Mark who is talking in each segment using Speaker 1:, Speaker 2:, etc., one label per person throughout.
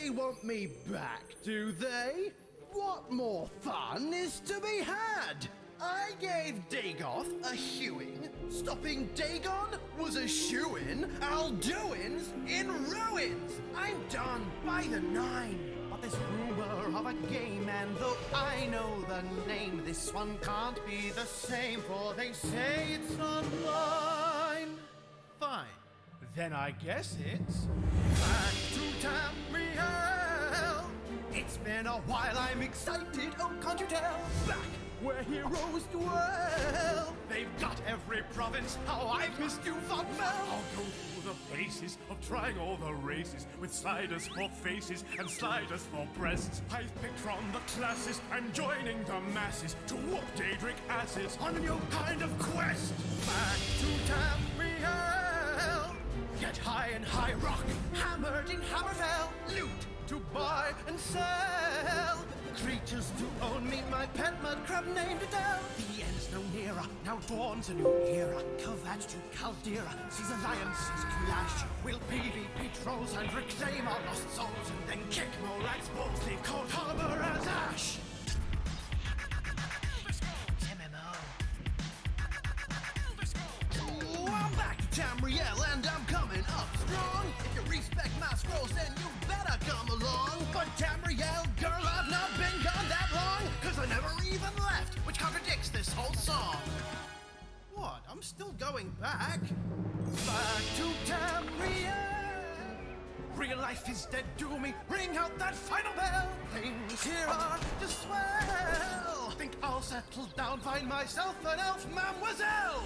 Speaker 1: They want me back, do they? What more fun is to be had? I gave Dagoth a hewing. Stopping Dagon was a shoo-in. Alduin's in ruins. I'm done by the 9. But there's rumor of a game, and though I know the name, this one can't be the same, for they say it's online. Fine. Then I guess it's back to Tamriel. It's been a while, I'm excited, oh can't you tell? Back where heroes dwell. They've got every province, how I've missed you, Von Mel. I'll go through the paces of trying all the races, with sliders for faces and sliders for breasts. I've picked from the classes, I'm joining the masses to whoop Daedric asses on a new kind of quest. Back to Tamriel. Get high in High Rock, hammered in Hammerfell. Loot to buy and sell. Creatures to own me, my pet mud crab named Adele. The end's no nearer, now dawns a new era. Kovat to Caldera, sees alliances clash. We'll PvP trolls and reclaim our lost souls, and then kick Morad's balls, leave Cold Harbor as ash. I'm back to Tamriel and I'm coming up strong. If you respect my scrolls, then you better come along. But Tamriel, girl, I've not been gone that long, cause I never even left, which contradicts this whole song. What? I'm still going back? Back to Tamriel. Real life is dead to me, ring out that final bell. Things here are just swell. Think I'll settle down, find myself an elf mademoiselle.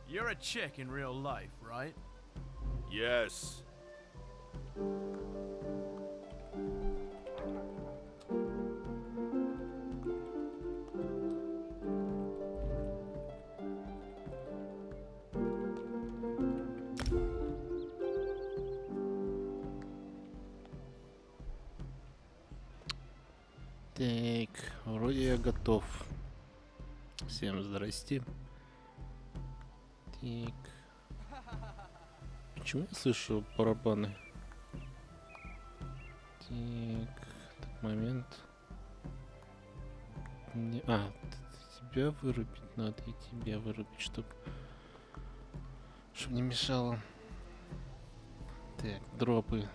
Speaker 1: You're a chick in real life, right?
Speaker 2: Yes.
Speaker 3: Так, вроде я готов. Всем здрасте. Так. Почему я слышу барабаны? Так, этот момент. Тебя вырубить надо, и тебя вырубить, чтобы не мешало. Так, дропы.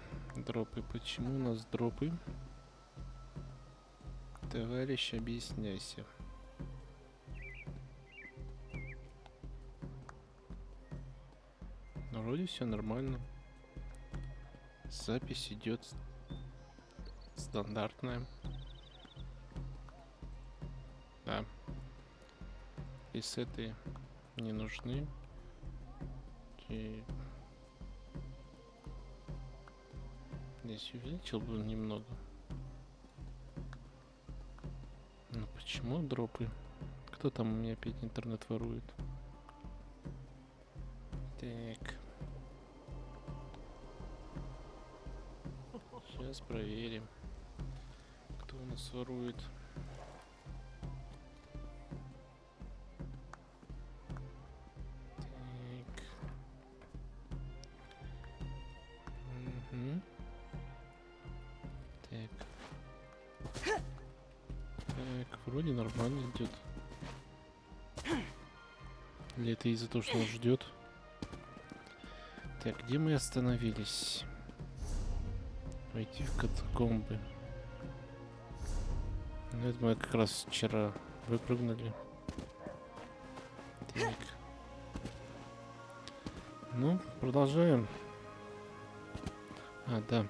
Speaker 3: Почему у нас дропы? Товарищ, объясняйся. Ну, вроде все нормально. Запись идет стандартная. Да. Пресеты не нужны. И здесь увеличил бы немного. Ну почему дропы? Кто там у меня опять интернет ворует? Так. Сейчас проверим, кто у нас ворует. Так. Угу. Так. Так, вроде нормально идет. Или это из-за того, что он ждет? Так, где мы остановились? Войти в катакомбы. Ну, это мы как раз вчера выпрыгнули. Так. Ну, продолжаем. А, да.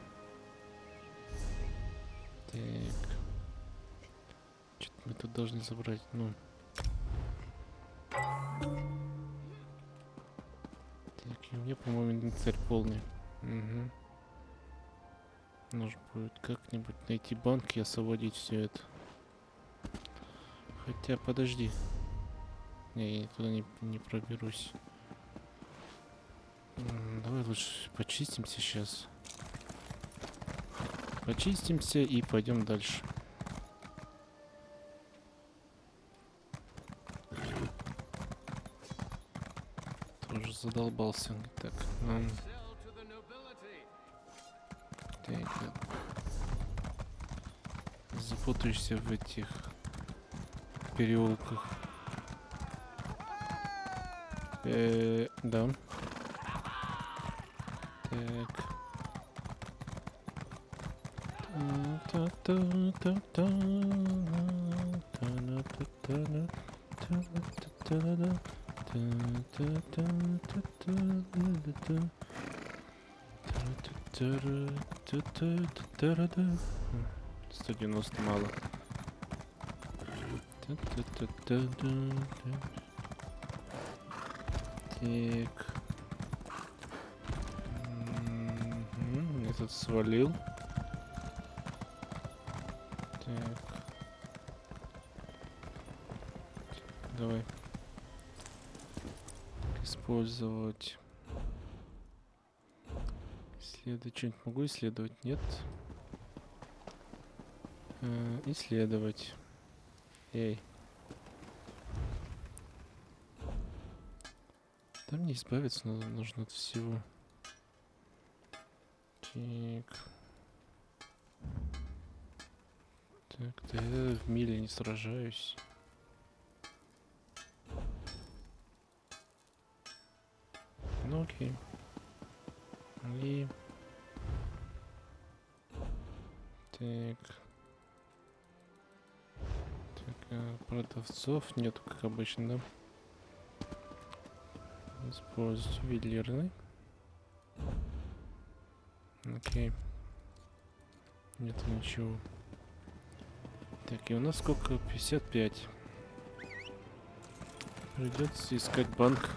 Speaker 3: Так. Что-то мы тут должны забрать, ну. Так, и у меня, по-моему, инвентарь полный. Угу. Нужно будет как-нибудь найти банк и освободить все это. Хотя, подожди. Не, я туда не проберусь. Давай лучше почистимся сейчас. Почистимся и пойдем дальше. уже задолбался. Так, так, запутаешься в этих переулках. Да. Так. Та-та-та-та-та. 190 мало. Так. Этот свалил. Так. Давай. Использовать. Исследовать. Что-нибудь могу исследовать? Нет. Исследовать. Эй. Да мне избавиться нужно от всего. Так. Так, да я в миле не сражаюсь. Ну окей. И... Так. Так, продавцов нету, как обычно, да? Использовать ювелирный. Окей. Нету ничего. Так, и у нас сколько? 55. Придется искать банк.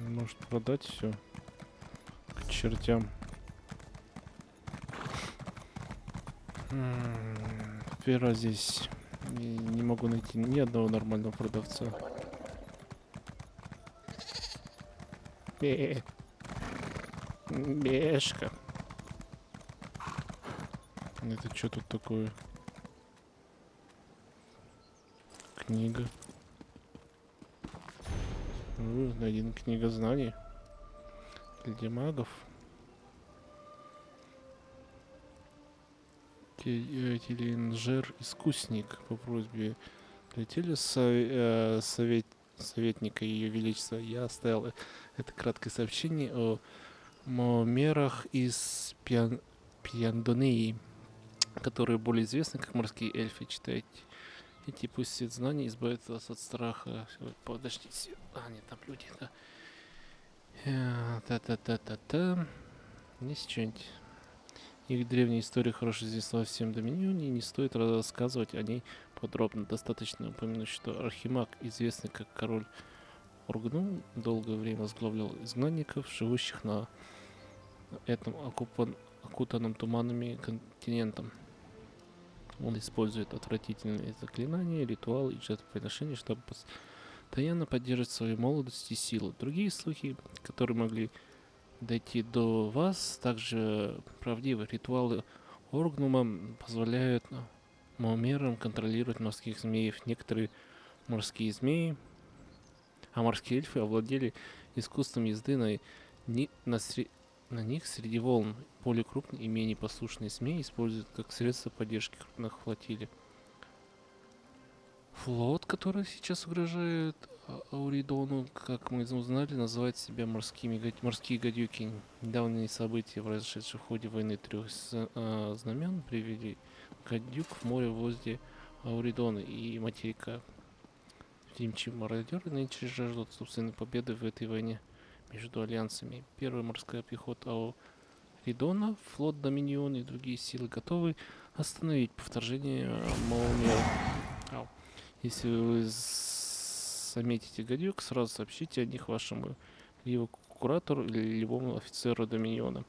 Speaker 3: Может продать все к чертям. Первый раз здесь не могу найти ни одного нормального продавца. Бешка. Это что тут такое? Книга. Найдена книга знаний для магов. Теленжер-искусник по просьбе советника Ее Величества. Я оставил это краткое сообщение о мирах из Пьяндонии, которые более известны как морские эльфы. Читайте. Эти пусть свет знаний избавит вас от страха. Подождите. Нет, там люди, да. Та-та-та-та-та. Есть что-нибудь? Их древняя история хорошо известна во всем Доминионе, и не стоит рассказывать о ней подробно. Достаточно упомянуть, что Архимаг, известный как король Оргну, долгое время возглавлял изгнанников, живущих на этом окутанном туманами континентом. Он использует отвратительные заклинания, ритуалы и жертвоприношения, чтобы постоянно поддерживать свою молодость и силу. Другие слухи, которые могли дойти до вас, также правдивы. Ритуалы Оргнума позволяют маумерам контролировать морских змеев. Некоторые морские змеи, морские эльфы овладели искусством езды на них среди волн. Более крупные и менее послушные змеи используют как средство поддержки крупных флотилий. Флот, который сейчас угрожает Ауридону, как мы узнали, называет себя морские гадюки. Недавние события, произошедшие в ходе войны трех знамен, привели гадюк в море возле Ауридона и материка. Вдумчивые мародеры нынче жаждут собственной победы в этой войне между альянсами. Первая морская пехота Ауридона, флот Доминиона и другие силы готовы остановить вторжение Маумера. Если вы заметите гадюк, сразу сообщите о них вашему либо куратору или любому офицеру Доминиона.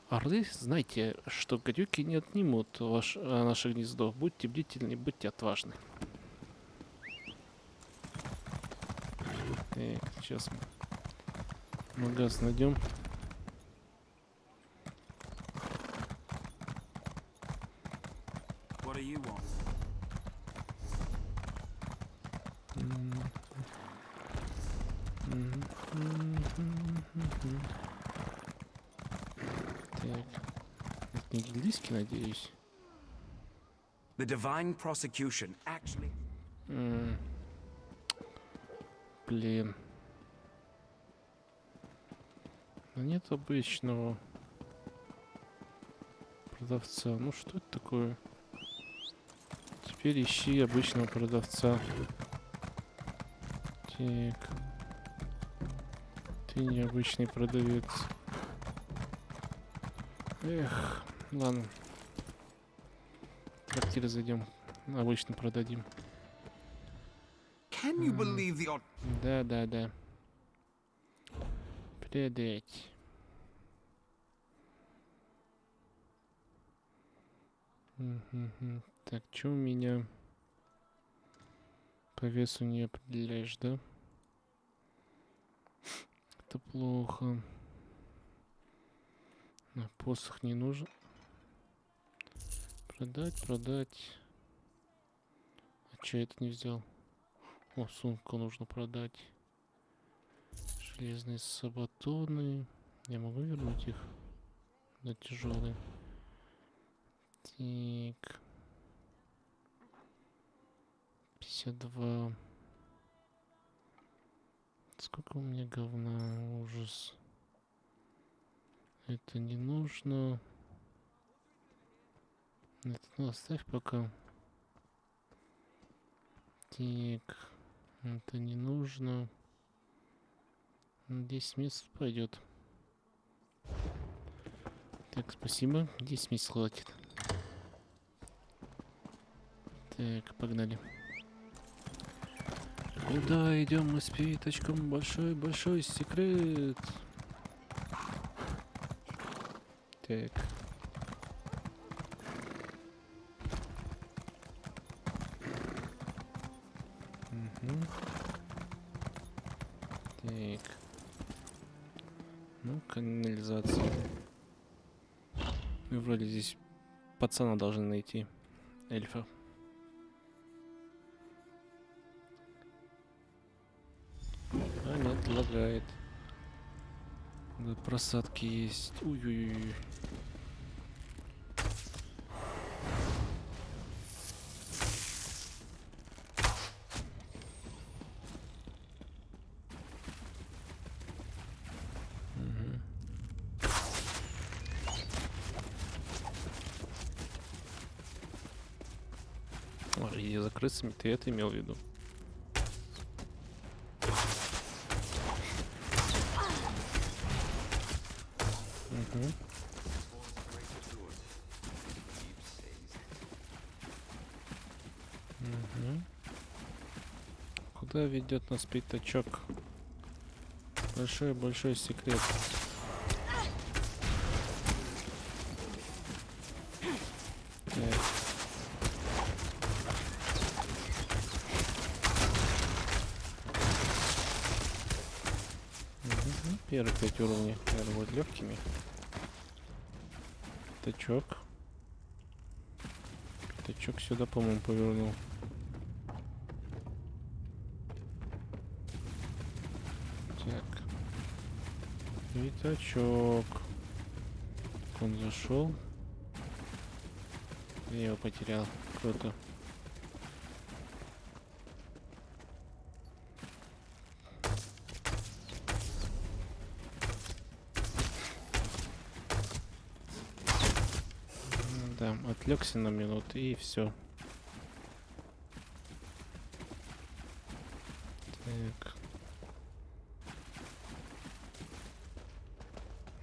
Speaker 3: Орлы, знайте, что гадюки не отнимут наше гнездо. Будьте бдительны, будьте отважны. Сейчас мы Магаз найдем.
Speaker 4: What do you want?
Speaker 3: Так. Это не английский, надеюсь.
Speaker 4: The divine prosecution actually.
Speaker 3: Блин. Но нет обычного продавца. Ну что это такое? Теперь ищи обычного продавца. Так. Ты необычный продавец. Эх, ладно. Квартиры зайдем. Обычно продадим.
Speaker 4: Can you believe the odd?
Speaker 3: Да. Продать. Так, что у меня? По весу не определяешь, да? Это плохо. А, посох не нужен. Продать. А че это не взял? О, сумку нужно продать. Железные сабатоны. Я могу вернуть их? Да, тяжелые. Так. 52. Сколько у меня говна? Ужас. Это не нужно. Это ну, оставь пока. Так. Это не нужно. 10 месяцев пойдет. Так, спасибо. 10 месяцев хватит. Так, погнали. Куда идем мы с питочком? Большой секрет. Так. Так. Ну, канализация. Мы вроде здесь пацана должны найти. Эльфа. А нет, лагает. Да, просадки есть. Ой-ой-ой. И за крысами ты это имел в виду? Куда ведет нас пятачок? Большой секрет. Так. Первые 5 уровней, наверное, будут легкими. Пятачок сюда, по-моему, повернул. Так. Пятачок. Он зашел. Я его потерял. Круто. Да, отвлекся на минуту и все. Так.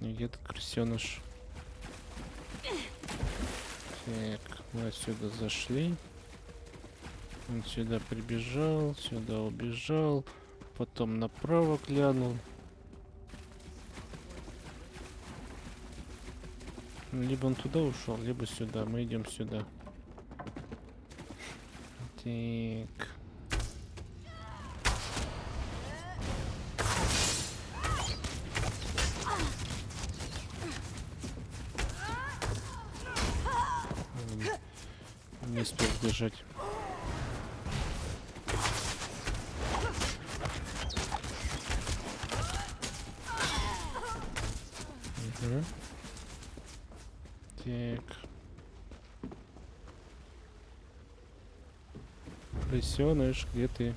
Speaker 3: Где-то крысеныш. Так, мы отсюда зашли. Он сюда прибежал, сюда убежал. Потом направо глянул. Либо он туда ушел, либо сюда. Мы идем сюда. Так. Не успел сбежать. Угу. Так. Крысёныш, где ты?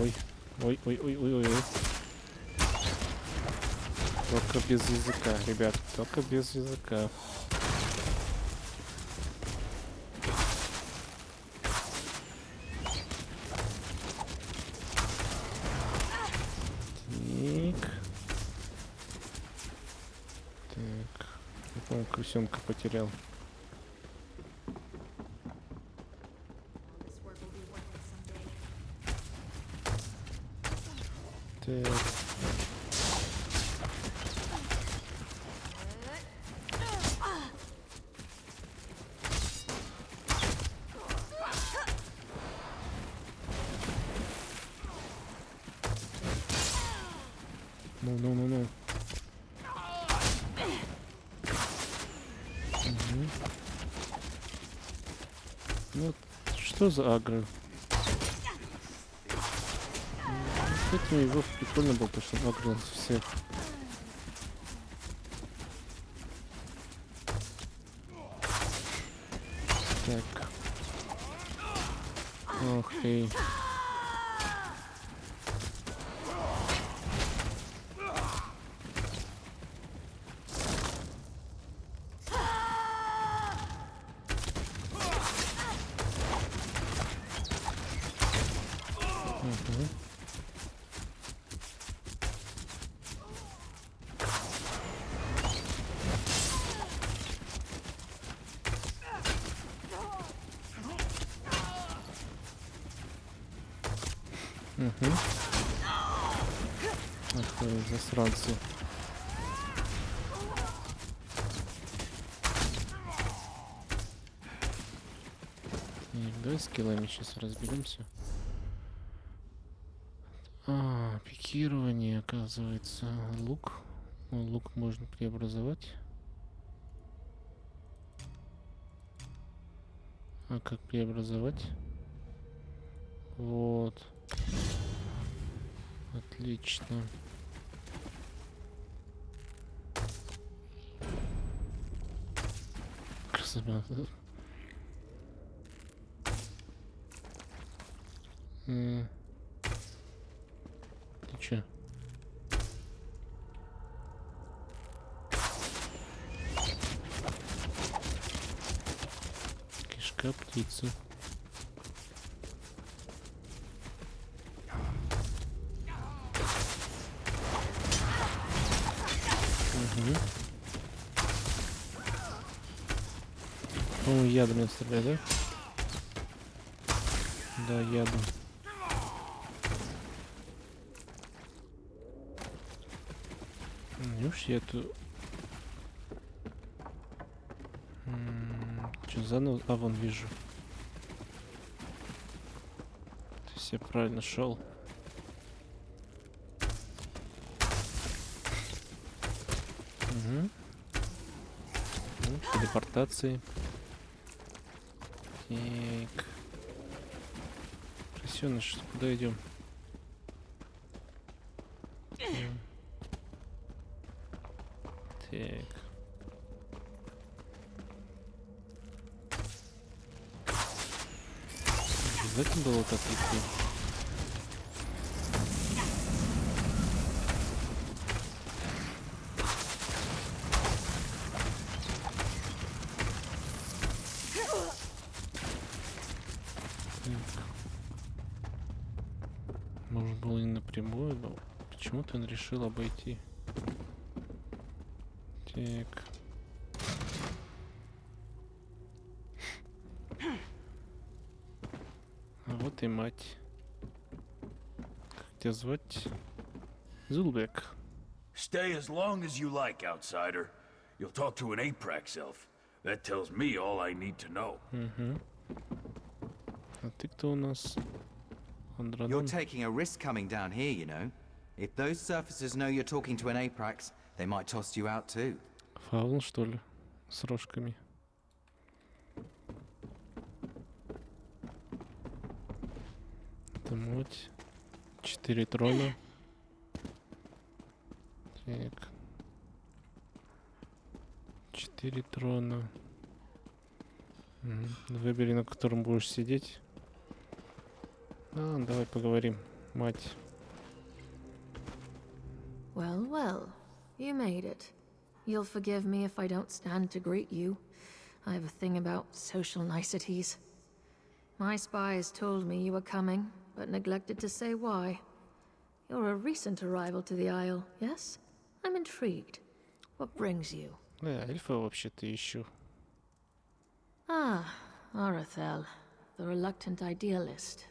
Speaker 3: Ой, ой, ой, ой, ой, ой. Только без языка, ребят, только без языка. Так. Я, по-моему, крысёнка потерял. Так. Ну. Угу. Ну, что за агро? С этим его прикольно было, потому что он агрил всех. Так. Ох ты. Угу. Ах вы, засранцы. Так, давай с киллами сейчас разберемся. Пикирование, оказывается. Лук. Лук можно преобразовать. А как преобразовать? Вот. Отлично. Красота. Ты чё? Кишка птицы. Угу. По-моему, ядом меня стреляет, да? Да, ядом. Неужели я эту... Что, заново? А, вон вижу. То есть я правильно шел. Угу. Телепортации. Так. Крысёныш, куда идем? Так. Обязательно было так идти? Может было и напрямую, но почему-то он решил обойти. Так. А вот и мать. Как тебя звать? Зулбек.
Speaker 2: Stay as long as you like, outsider. You'll talk to an Aprax elf. That tells me all I need to know.
Speaker 3: Угу. А ты кто у нас?
Speaker 5: You're
Speaker 3: Андроном?
Speaker 5: taking a risk coming down here, you know. If those surfacers know you're talking to an Aprax, they might toss you out too.
Speaker 3: Фаул, что ли? С рожками. подумать. 4 трона. Так. 4 трона. Выбери, на котором будешь сидеть. Давай поговорим, мать.
Speaker 6: Well, well, you made it. You'll forgive me if I don't stand to greet you. I have a thing about social niceties. My spies told me you were coming, but neglected to say why. You're a recent arrival to the Isle, yes? I'm intrigued. What brings you?
Speaker 3: Эльфа вообще-то ищу.
Speaker 6: Ah, Arathel, the reluctant idealist.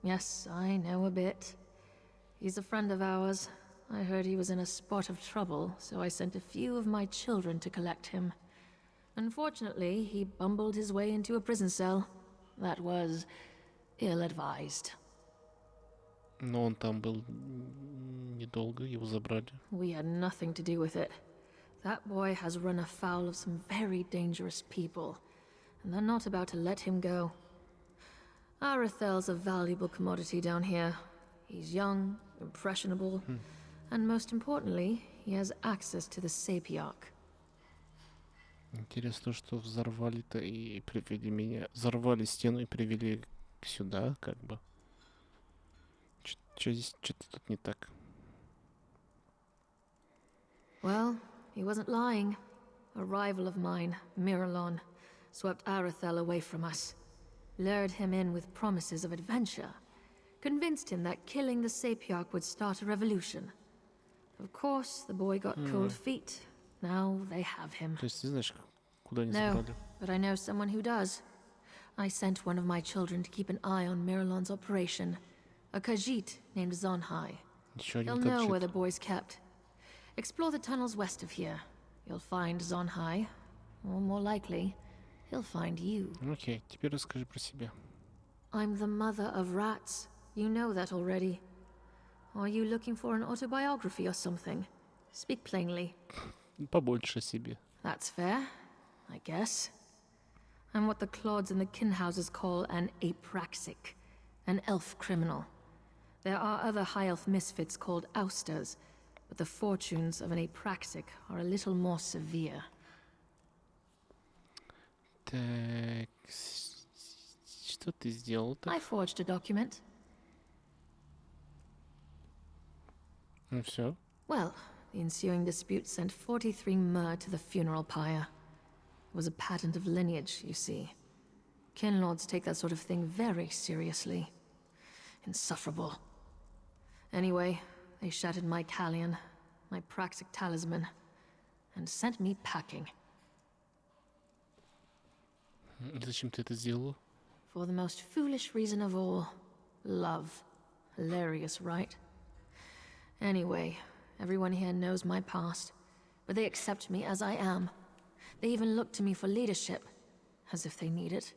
Speaker 6: Yes, I know a bit. He's a friend of ours. I heard he was in a spot of trouble, so I sent a few of my children to collect him. Unfortunately, he bumbled his way into a prison cell. That was ill-advised.
Speaker 3: Но он там был недолго, его забрали.
Speaker 6: We had nothing to do with it. That boy has run afoul of some very dangerous people, and they're not about to let him go. Arathel's a valuable commodity down here. He's young, impressionable, and most importantly, he has access to the Sapiarch.
Speaker 3: Интересно, что взорвали-то и привели меня. Взорвали стену и привели сюда, как бы. Что здесь, что-то тут не так.
Speaker 6: Well, he wasn't lying. A rival of mine, Miralon, swept Arathel away from us. Lured him in with promises of adventure. Convinced him that killing the Sapiarch would start a revolution. Of course, the boy got cold feet. Now they have him.
Speaker 3: То есть ты знаешь, куда они
Speaker 6: No,
Speaker 3: забрали?
Speaker 6: but I know someone who does. I sent one of my children to keep an eye on Miralon's operation. A Khajiit named Zonhai.
Speaker 3: Еще
Speaker 6: He'll
Speaker 3: один
Speaker 6: know where the
Speaker 3: капчит.
Speaker 6: boy's kept. Explore the tunnels west of here. You'll find Zonhai. Or more likely, he'll find you.
Speaker 3: Окей, теперь расскажи про себя.
Speaker 6: I'm the mother of rats. You know that already. Are you looking for an autobiography or something? Speak plainly.
Speaker 3: Побольше о себе.
Speaker 6: That's fair, I guess. I'm what the Clods and the Kinhouses call an apraxic, an elf criminal. There are other high elf misfits called ousters, but the fortunes of an apraxic are a little more severe.
Speaker 3: Так, что ты сделал
Speaker 6: I
Speaker 3: так?
Speaker 6: forged a document.
Speaker 3: Ну все.
Speaker 6: Well, the ensuing dispute sent 43 mer to the funeral pyre. It was a patent of lineage, you see. Kinlords take that sort of thing very seriously. Insufferable. Anyway, they shattered my Callion, my praxic talisman, and sent me packing.
Speaker 3: Зачем ты это сделал?
Speaker 6: For the most foolish reason of all, love. Hilarious, right? Anyway, everyone here knows my past, but they accept me as I am. They even look to me for leadership, as if they need it.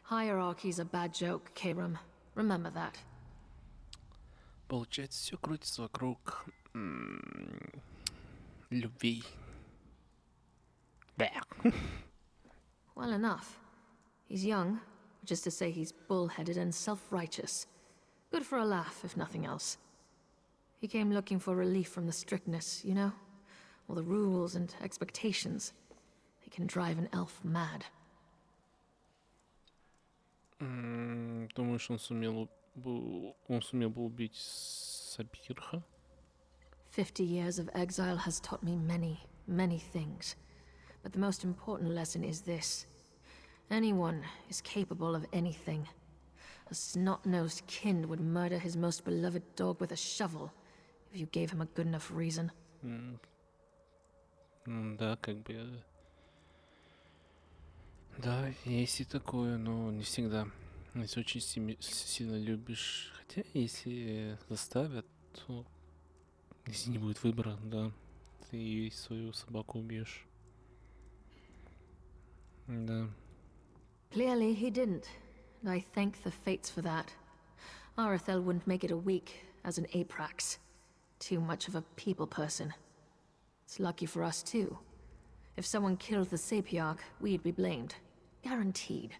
Speaker 6: Hierarchy's a bad joke, Karam. Remember that.
Speaker 3: Получается, все крутится вокруг любви. Бэх.
Speaker 6: Well enough. He's young, which is to say he's bullheaded and self-righteous. Good for a laugh, if nothing else. He came looking for relief from the strictness, you know? All the rules and expectations. They can drive an elf mad.
Speaker 3: Думаешь, он сумел бы убить Сабирха?
Speaker 6: 50 years of exile has taught me many, many things. But the most important lesson is this. Anyone is capable of anything. A snot-nosed kin would murder his most beloved dog with a shovel if you gave him a good enough reason.
Speaker 3: Да, как бы... Да, есть и такое, но не всегда. Если очень сильно любишь... Хотя, если заставят, то... Если не будет выбора, да, ты свою собаку убьешь. Да.
Speaker 6: Clearly he didn't, and I thank the fates for that. Arathel wouldn't make it a week as an Aprax. Too much of a people person. It's lucky for us too. If someone killed the Sapiarch, we'd be blamed. Guaranteed.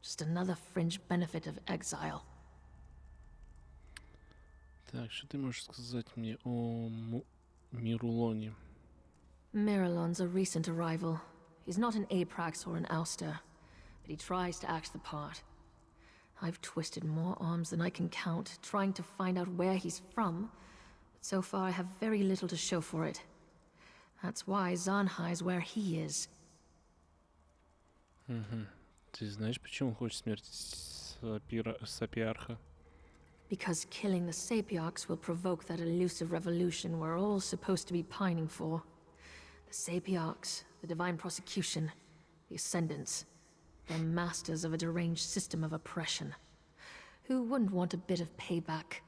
Speaker 6: Just another fringe benefit of exile.
Speaker 3: Так, что ты можешь сказать мне о Мирулоне?
Speaker 6: Miralon's a recent arrival. He's not an Aprax or an ouster, but he tries to act the part. I've twisted more arms than I can count, trying to find out where he's from, but so far I have very little to show for it. That's why Zanhai's where he is.
Speaker 3: Ты знаешь, почему он хочет смерти Сапиарха?
Speaker 6: Because killing the Sapiarchs will provoke that elusive revolution we're all supposed to be pining for. The Sapiarchs, the divine prosecution, the Ascendants. They're masters of a deranged system of oppression. Who wouldn't want a bit of payback?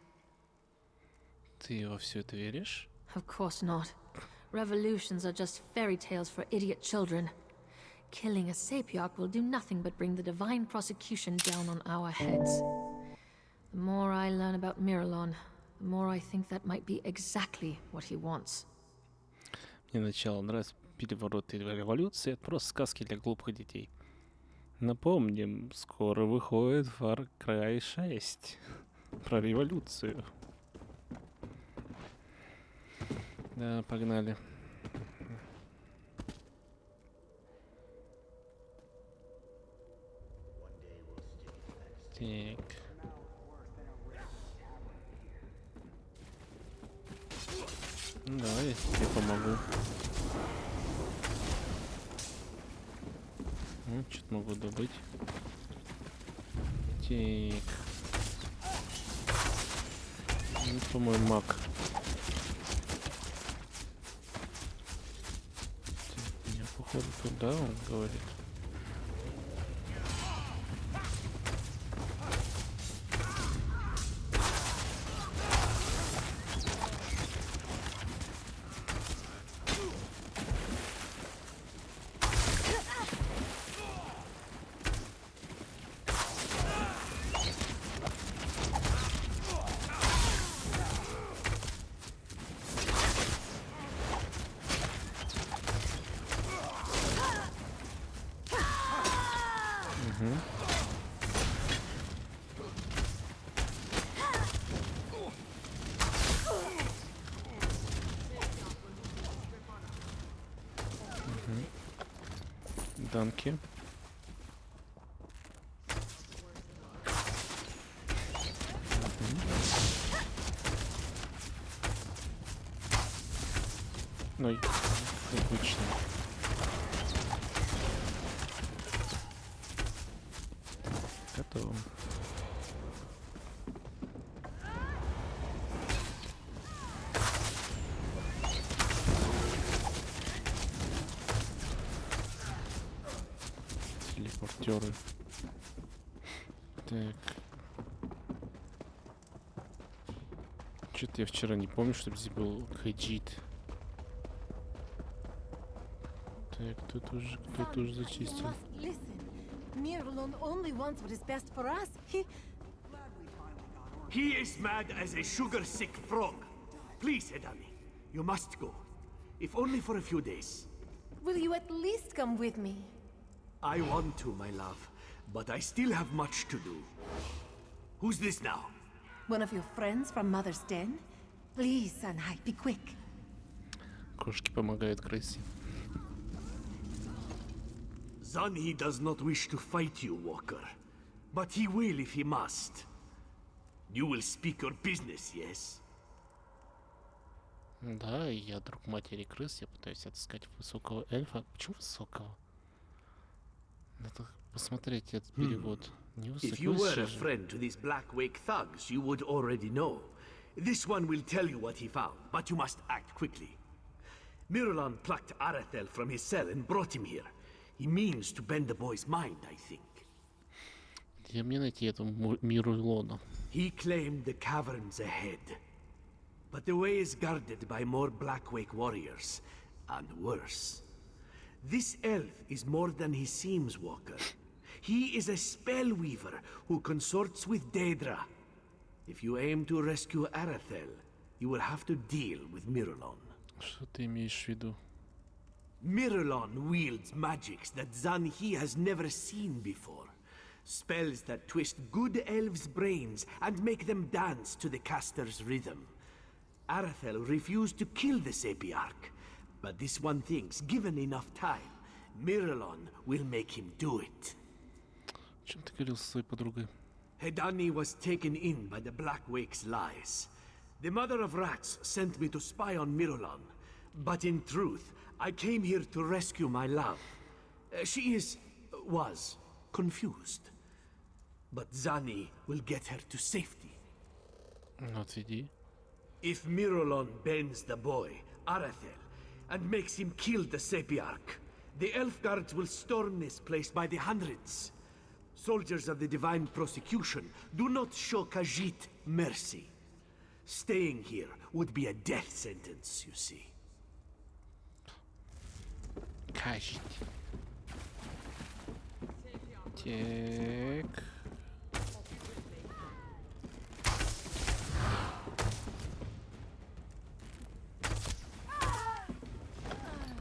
Speaker 3: Ты во все это веришь?
Speaker 6: Of course not. Revolutions are just fairy tales for idiot children. Killing a Sapiarch will do nothing but bring the divine prosecution down on our heads. The more I learn about Miralon, the more I think that might be exactly what he wants.
Speaker 3: Мне начало нравится переворот и революции. Это просто сказки для глупых детей. Напомним, скоро выходит Far Cry 6 про революцию. Да, погнали. Так. Ну, давай я тебе помогу. Ну, что-то могу добыть. Так. Ну, по-моему, маг. Так, меня, походу, туда он говорит. Данки. Ой, обычно. Готово. Телепортеры. Так. Что-то я вчера не помню, чтобы здесь был хэджит. Так, кто-то уже зачистил.
Speaker 7: Miralon only wants what is best for us.
Speaker 8: He is mad as a sugar-sick frog. Please, Edami, you must go. If only for a few days.
Speaker 7: Will you at least come with me?
Speaker 8: I want to, my love, but I still have much to do. Who's this now?
Speaker 7: One of your friends from Mother's Den? Please, Sanhai, be quick.
Speaker 3: Кошки помогают крысе.
Speaker 8: Zanhi does not wish to fight you, Walker. But he will if he must. You will speak your business, yes?
Speaker 3: Да, я друг матери крыс, я пытаюсь отыскать высокого эльфа. Почему высокого? Надо посмотреть этот перевод.
Speaker 8: If you were a friend to these Blackwake thugs, you would already know. This one will tell you what he found, but you must act quickly. Miralon plucked Arathel from his cell and brought him here. He means to bend the boy's mind, I think.
Speaker 3: Где мне найти эту Мирулона?
Speaker 8: He claimed the caverns ahead. But the way is guarded by more Blackwake warriors, and worse. This elf is more than he seems, Walker. He is a spellweaver who consorts with Daedra. If you aim to rescue Arathel, you will have to deal with Miralon.
Speaker 3: Что ты имеешь в виду?
Speaker 8: Miralon wields magics that Zanhi has never seen before. Spells that twist good elves' brains and make them dance to the caster's rhythm. Arathel refused to kill the Sapiarch, but this one thinks, given enough time, Miralon will make him do it.
Speaker 3: О чем ты говорил со своей подругой?
Speaker 8: Hedani was taken in by the Black Wake's lies. The Mother of Rats sent me to spy on Miralon, but in truth, I came here to rescue my love. She was confused. But Zani will get her to safety.
Speaker 3: Отведи.
Speaker 8: If Miralon bends the boy, Arathel, and makes him kill the Sapiarch, the Elf Guards will storm this place by the hundreds. Soldiers of the Divine Prosecution do not show Khajiit mercy. Staying here would be a death sentence, you see.
Speaker 3: Khajiit. Так.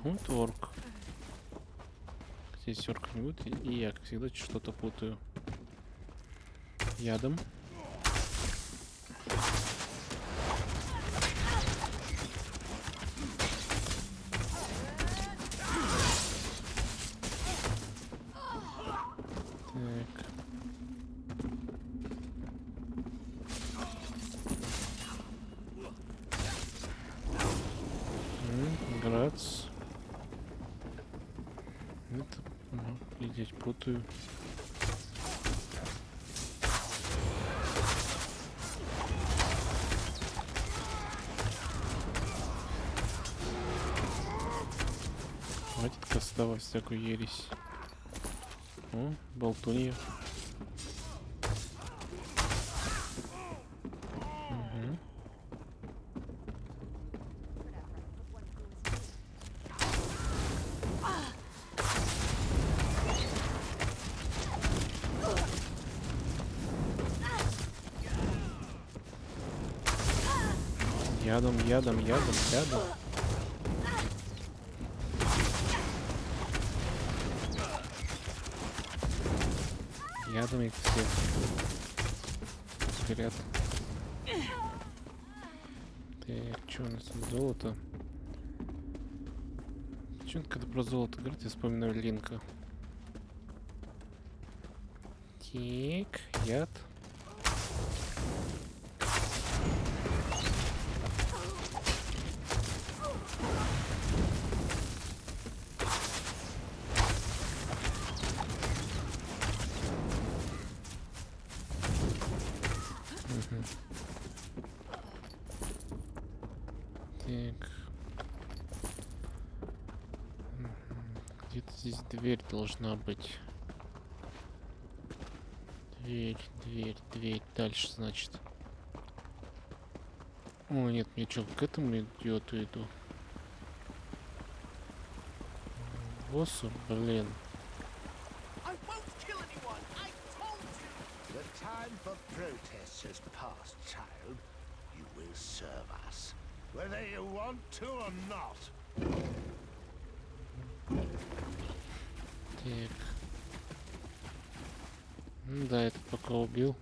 Speaker 3: Вот орк. Здесь орка не будет, и я, как всегда, что-то путаю. Ядом. Так. Грац. Это, глядеть, путаю. Хватит кастава всякую ересь. О, болтунья. Угу. Ядом. Ядом их всех. Вперед. Так, что у нас тут? Золото. Почему-то, когда про золото говорит, я вспоминаю Линка. Так, яд. Так. Где-то здесь дверь должна быть. Дверь. Дальше, значит. О, нет, мне что, к этому идиоту иду? Боссу, блин.
Speaker 9: The time for protest has passed, child. You will serve us, whether you want to or not.
Speaker 3: Так. Ну да, это пока убил.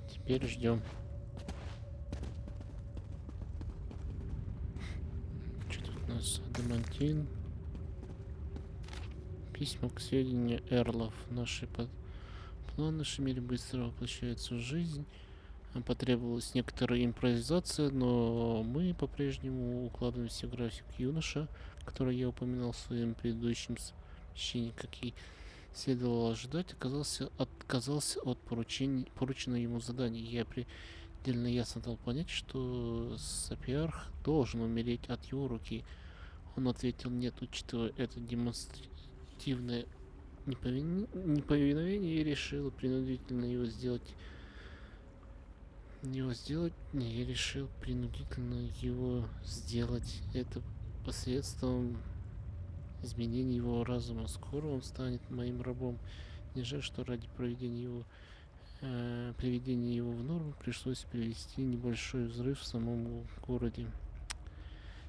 Speaker 3: Теперь ждем. Что тут у нас? Адамантин. Письма к сведению эрлов. Наши планы шумели быстро воплощаются в жизнь. Потребовалась некоторая импровизация, но мы по-прежнему укладываемся в график юноша, который я упоминал в своем предыдущем сообщении, как и следовало ожидать, отказался от порученного ему задания. Я предельно ясно дал понять, что Сапиарх должен умереть от его руки. Он ответил нет, учитывая это демонстративное неповиновение, и решил принудительно его сделать. Я решил принудительно его сделать это посредством изменения его разума. Скоро он станет моим рабом. Не жаль, что ради приведения его в норму пришлось привести небольшой взрыв в самом городе.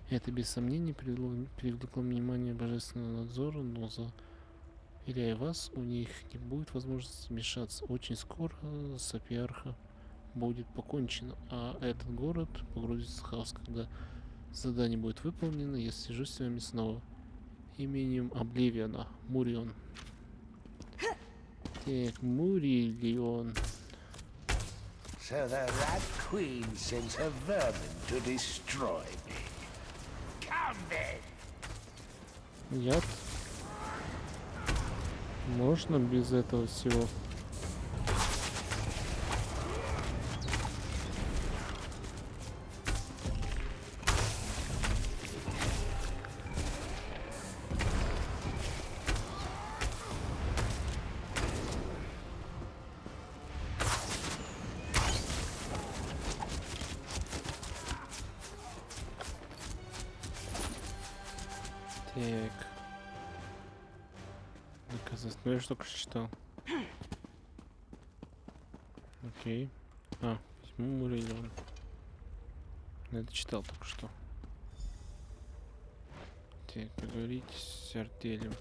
Speaker 3: Это без сомнений привлекло внимание божественного надзора, но заверяю вас, у них не будет возможности вмешаться. Очень скоро с Апиарха будет покончено, а этот город погрузится в хаос, когда задание будет выполнено. Я свяжусь с вами снова. Именем Обливиона. Мурион. Так, Мурилион.
Speaker 9: So the Rat Queen sends her vermin to destroy me. Come then!
Speaker 3: Яд. Можно без этого всего? Так. Доказательство. Ну, я же только что читал. Окей. А, письмо Мурилион. Я это читал только что. Так, поговорить с артелем.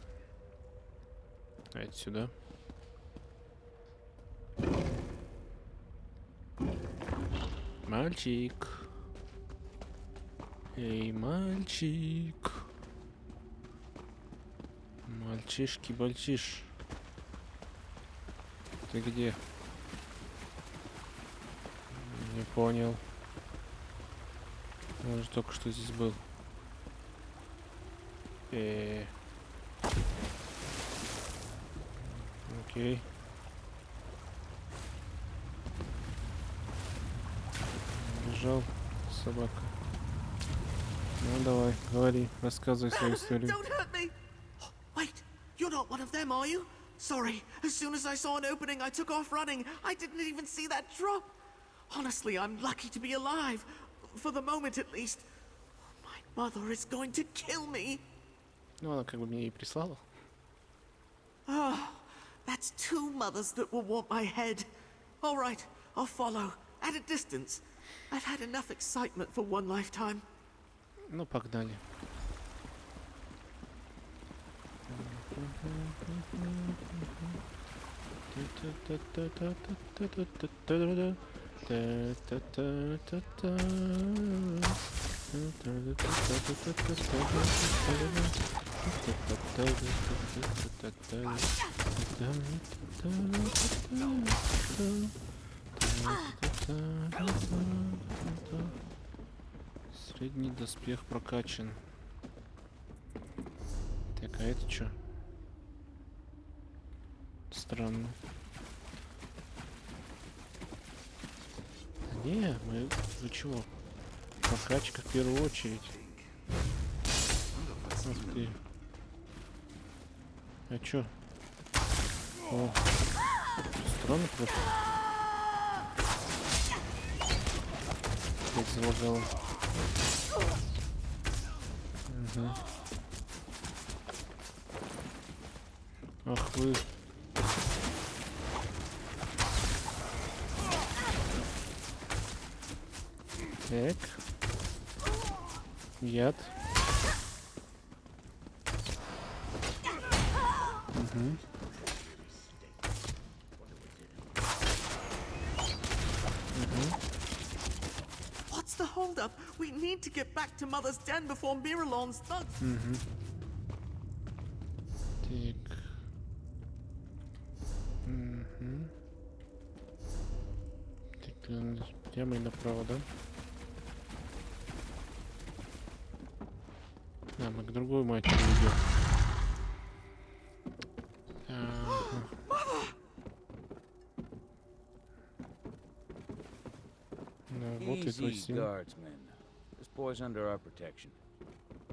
Speaker 3: А это сюда. Мальчик. Эй, мальчик. Мальчишки-бальчиш. Ты где? Не понял. Он же только что здесь был. Окей. Бежал собака. Ну давай, говори, рассказывай свою историю.
Speaker 10: Don't hurt me! Oh, wait, you're not one of them, are you? Sorry, as soon as I saw an opening, I took off running. I didn't even see that drop. Honestly, I'm lucky to be alive. For the moment, at least. My mother is going to kill me.
Speaker 3: Ну, она как бы мне и прислала.
Speaker 10: Oh, that's two mothers that will want my head. All right, I'll follow. At a distance. I've had enough excitement for one lifetime.
Speaker 3: Ну, погнали. Средний доспех прокачан. Так, а это что? Странно. Не, вы чего? Прокачка в первую очередь. Ух ты. А чё? О, странно просто. Опять залагало. Угу. Ах вы. Так. Яд. Угу.
Speaker 10: What's the holdup? We need to get back to Mother's Den before Miralon's thugs.
Speaker 3: Угу. Так. Угу. Так, прямо и направо, да? А, мы к другой матери идем. Ну, вот и твой сын.
Speaker 11: This boy's under our protection.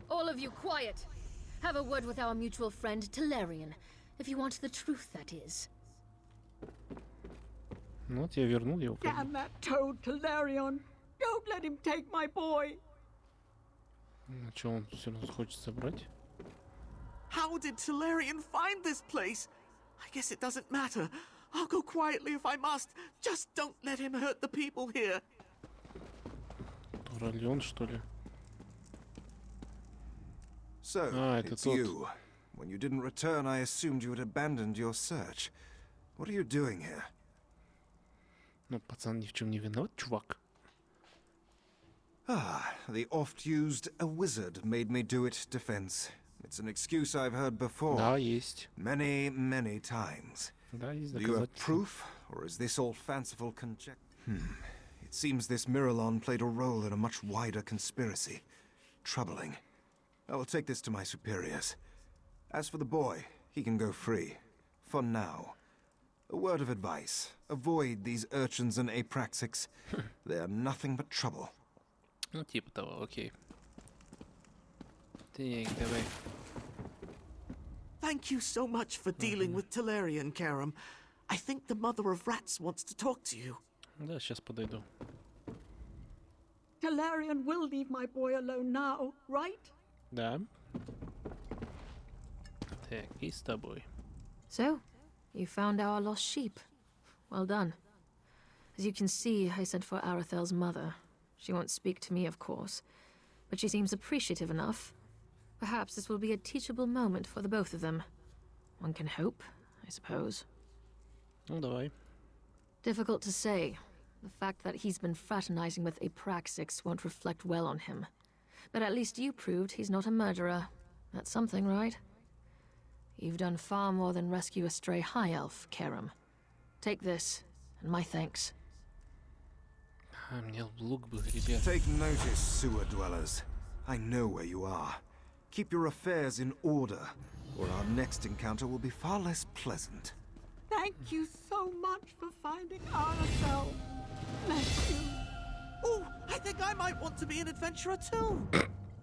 Speaker 6: All of you quiet. Have a word with our mutual friend, Talarian. If you want the truth, that is.
Speaker 3: Ну, вот я вернул его.
Speaker 12: Damn that toad, Talarian. Don't let him take my boy.
Speaker 3: Ну, что, он все равно хочет забрать?
Speaker 10: How did Talarian find this place? I guess it doesn't matter. I'll go quietly if I must. Just don't let him hurt the people here.
Speaker 3: Туралион, что ли?
Speaker 13: So,
Speaker 3: это
Speaker 13: it's
Speaker 3: тот.
Speaker 13: you. When you didn't return, I assumed you had abandoned your search. What are you doing here?
Speaker 3: Ну, пацан ни в чем не виноват, чувак.
Speaker 13: Ah, the oft-used "a wizard made me do it" defense. It's an excuse I've heard before.
Speaker 3: Да, есть.
Speaker 13: Many, many times.
Speaker 3: Да, есть
Speaker 13: Do you have
Speaker 3: доказательства.
Speaker 13: proof, or is this all fanciful conjecture? It seems this Miralon played a role in a much wider conspiracy. Troubling. I will take this to my superiors. As for the boy, he can go free. For now. A word of advice. Avoid these urchins and apraxics. They are nothing but trouble.
Speaker 3: Ну, типа того, окей. Так, давай.
Speaker 10: Thank you so much for dealing with Talarian, Karam. I think the mother of rats wants to talk to you.
Speaker 3: Да, сейчас подойду.
Speaker 12: Talarian will leave my boy alone now, right?
Speaker 3: Да. Так, и с тобой.
Speaker 6: So, you found our lost sheep. Well done. As you can see, I sent for Arathel's mother. She won't speak to me, of course, but she seems appreciative enough. Perhaps this will be a teachable moment for the both of them. One can hope, I suppose.
Speaker 3: Ну, давай.
Speaker 6: Difficult to say. The fact that he's been fraternizing with Apraxix won't reflect well on him. But at least you proved he's not a murderer. That's something, right? You've done far more than rescue a stray high elf, Karam. Take this, and my thanks.
Speaker 3: Мне лук бы, ребят.
Speaker 13: Take notice, sewer dwellers. I know where you are. Keep your affairs in order, or our next encounter will be far less pleasant.
Speaker 12: Thank you so much for finding Arathel. Bless you.
Speaker 10: Oh, I think I might want to be an adventurer too.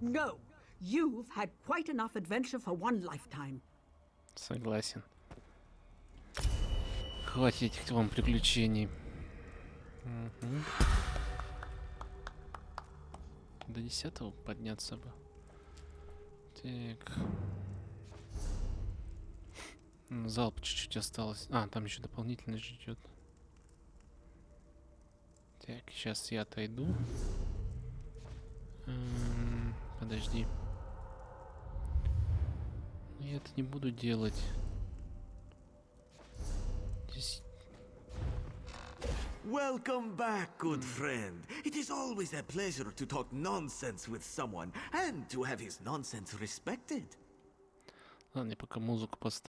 Speaker 12: No, you've had quite enough adventure for one lifetime.
Speaker 3: Согласен. Хватит этих вам приключений. Угу. До 10-го подняться бы. Так. Залп чуть-чуть осталось. А, там еще дополнительно ждет. Так, сейчас я отойду. Подожди. Я это не буду делать. Здесь...
Speaker 9: Welcome back, good friend. It is always a pleasure to talk nonsense with someone and to have his nonsense respected.
Speaker 3: Ладно, я пока музыку поставлю.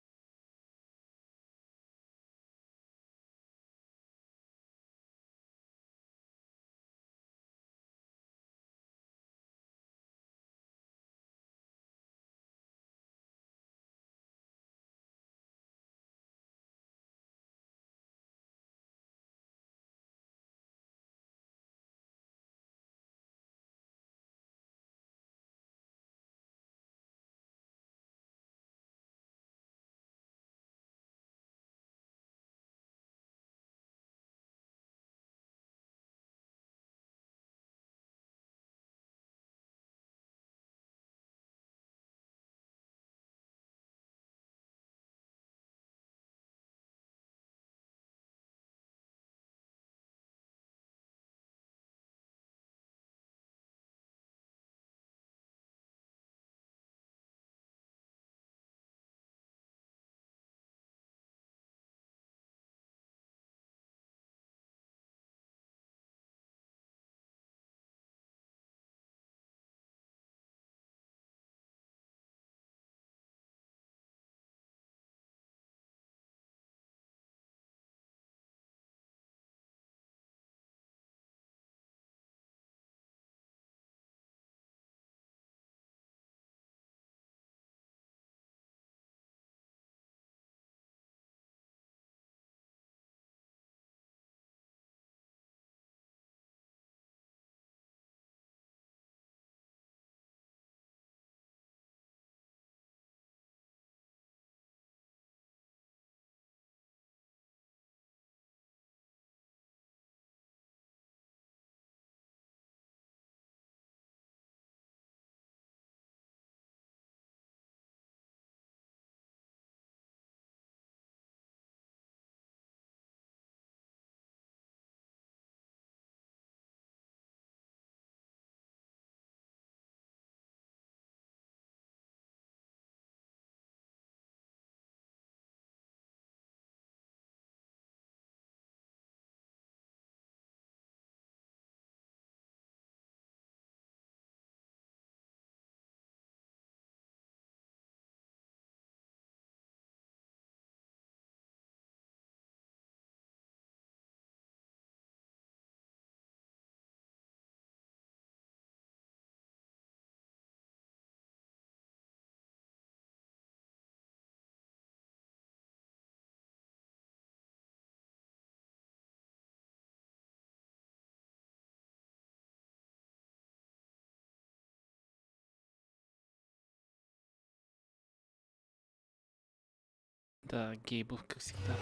Speaker 3: Да, Гейбл, как всегда.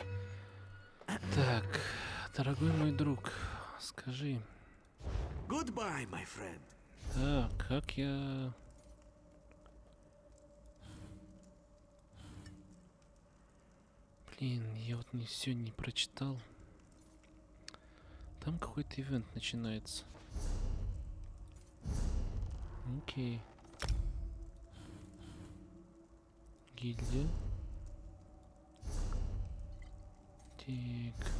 Speaker 3: Так, дорогой мой друг, скажи.
Speaker 8: Goodbye, my friend.
Speaker 3: Да, как я... Блин, я вот не все не прочитал. Там какой-то ивент начинается. Окей. Гильдия. Так.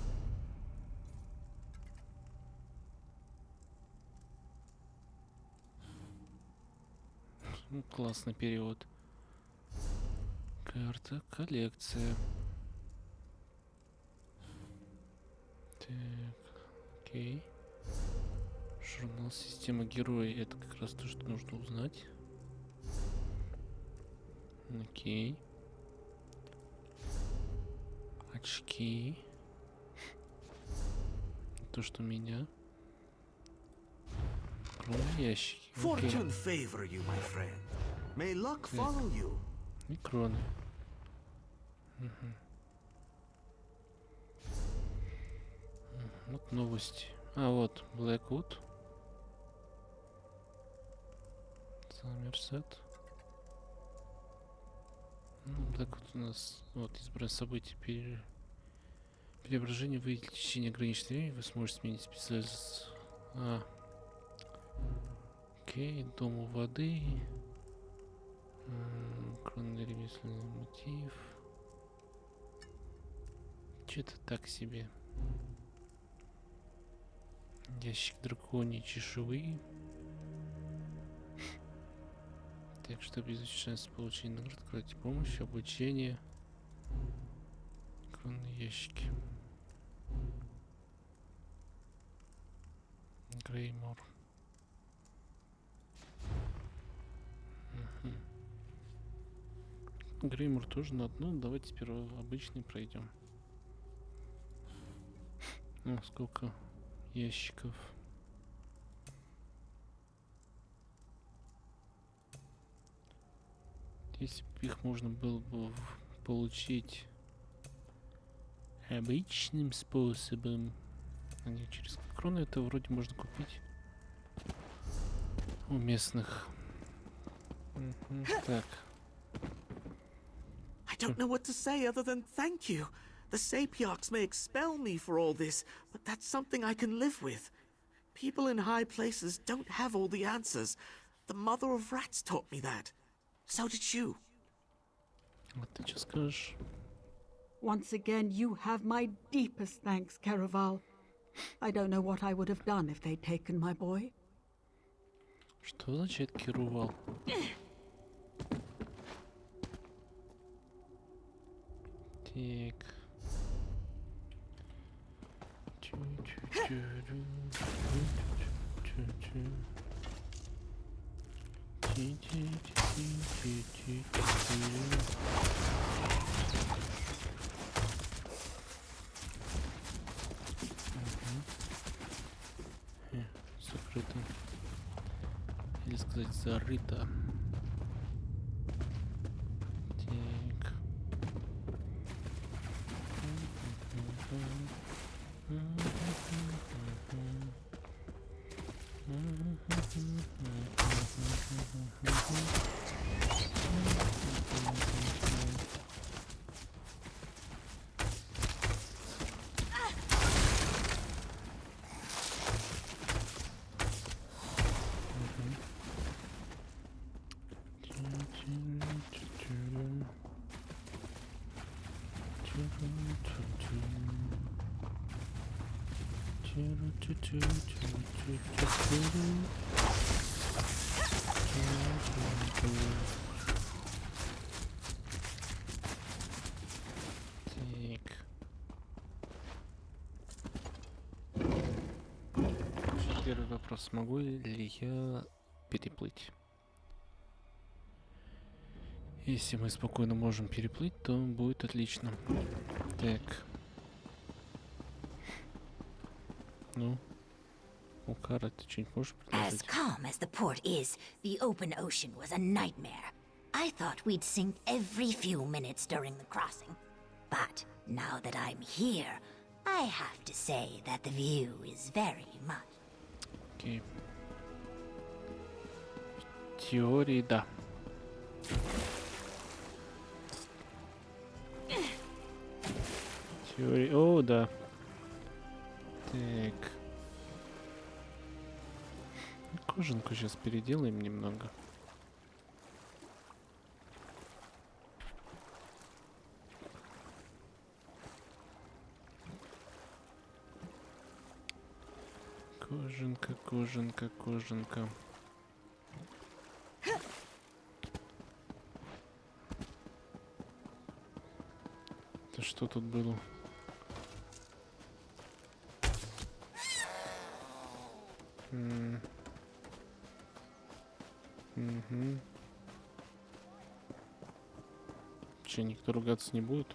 Speaker 3: Ну, классный перевод. Карта, коллекция. Так, окей. Журнал система героя. Это как раз то, что нужно узнать. Окей. Очки. То, что меня. Кроме ящики.
Speaker 8: Fortune favor you, my friend. May luck follow you.
Speaker 3: И кроны. Вот новости. А, вот, Blackwood. Summerset. Blackwood у нас, вот, избрать события преображение. Выйдет в течение ограниченного времени. Вы сможете сменить специальность. Окей, дом у воды. Кронный ремесленный мотив. Что-то так себе. Ящик драконьей чешуи. Так, чтобы изучить шанс получения наград, откройте помощь, обучение. Кронные ящики. Греймор. Греймор тоже на одну. Давайте сперва обычный пройдем. Ну, сколько ящиков. Если бы их можно было бы получить обычным способом, а не через кроны, это вроде можно купить у местных. Так.
Speaker 10: I don't know what to say other than thank you. The Sapiarchs may expel me for all this, but that's something I can live with. People in high places don't have all the answers. The mother of rats taught me that. So did you.
Speaker 3: Вот ты что скажешь?
Speaker 12: Once again, you have my deepest thanks, Caraval. I don't know what I would have done if they'd taken my boy.
Speaker 3: Что означает Керувал? Так. Закрыто. Или сказать зарыто. Так. Первый вопрос. Смогу ли я переплыть? Если мы спокойно можем переплыть, то будет отлично. Так. Ну, Укара, ты что-нибудь можешь предложить?
Speaker 14: As calm as the port is, the open ocean was a nightmare. I thought we'd sink every few minutes during the crossing. But now that I'm here, I have to say that the view is very much...
Speaker 3: Окей. В теории, да. Теория... О, да. Так. Кожанку сейчас переделаем немного. Кожанка, кожанка, кожанка. Это что тут было? Угу. Че, никто ругаться не будет?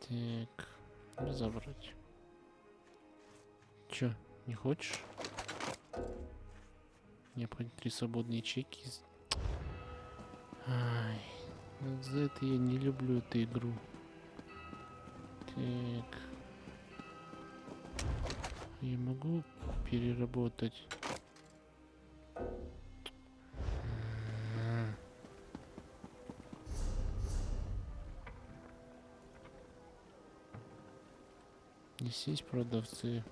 Speaker 3: Так, разобрать. Чё, не хочешь? Необходимо 3 свободные ячейки. Ай, вот за это я не люблю эту игру. Так. Я могу переработать. Здесь есть продавцы.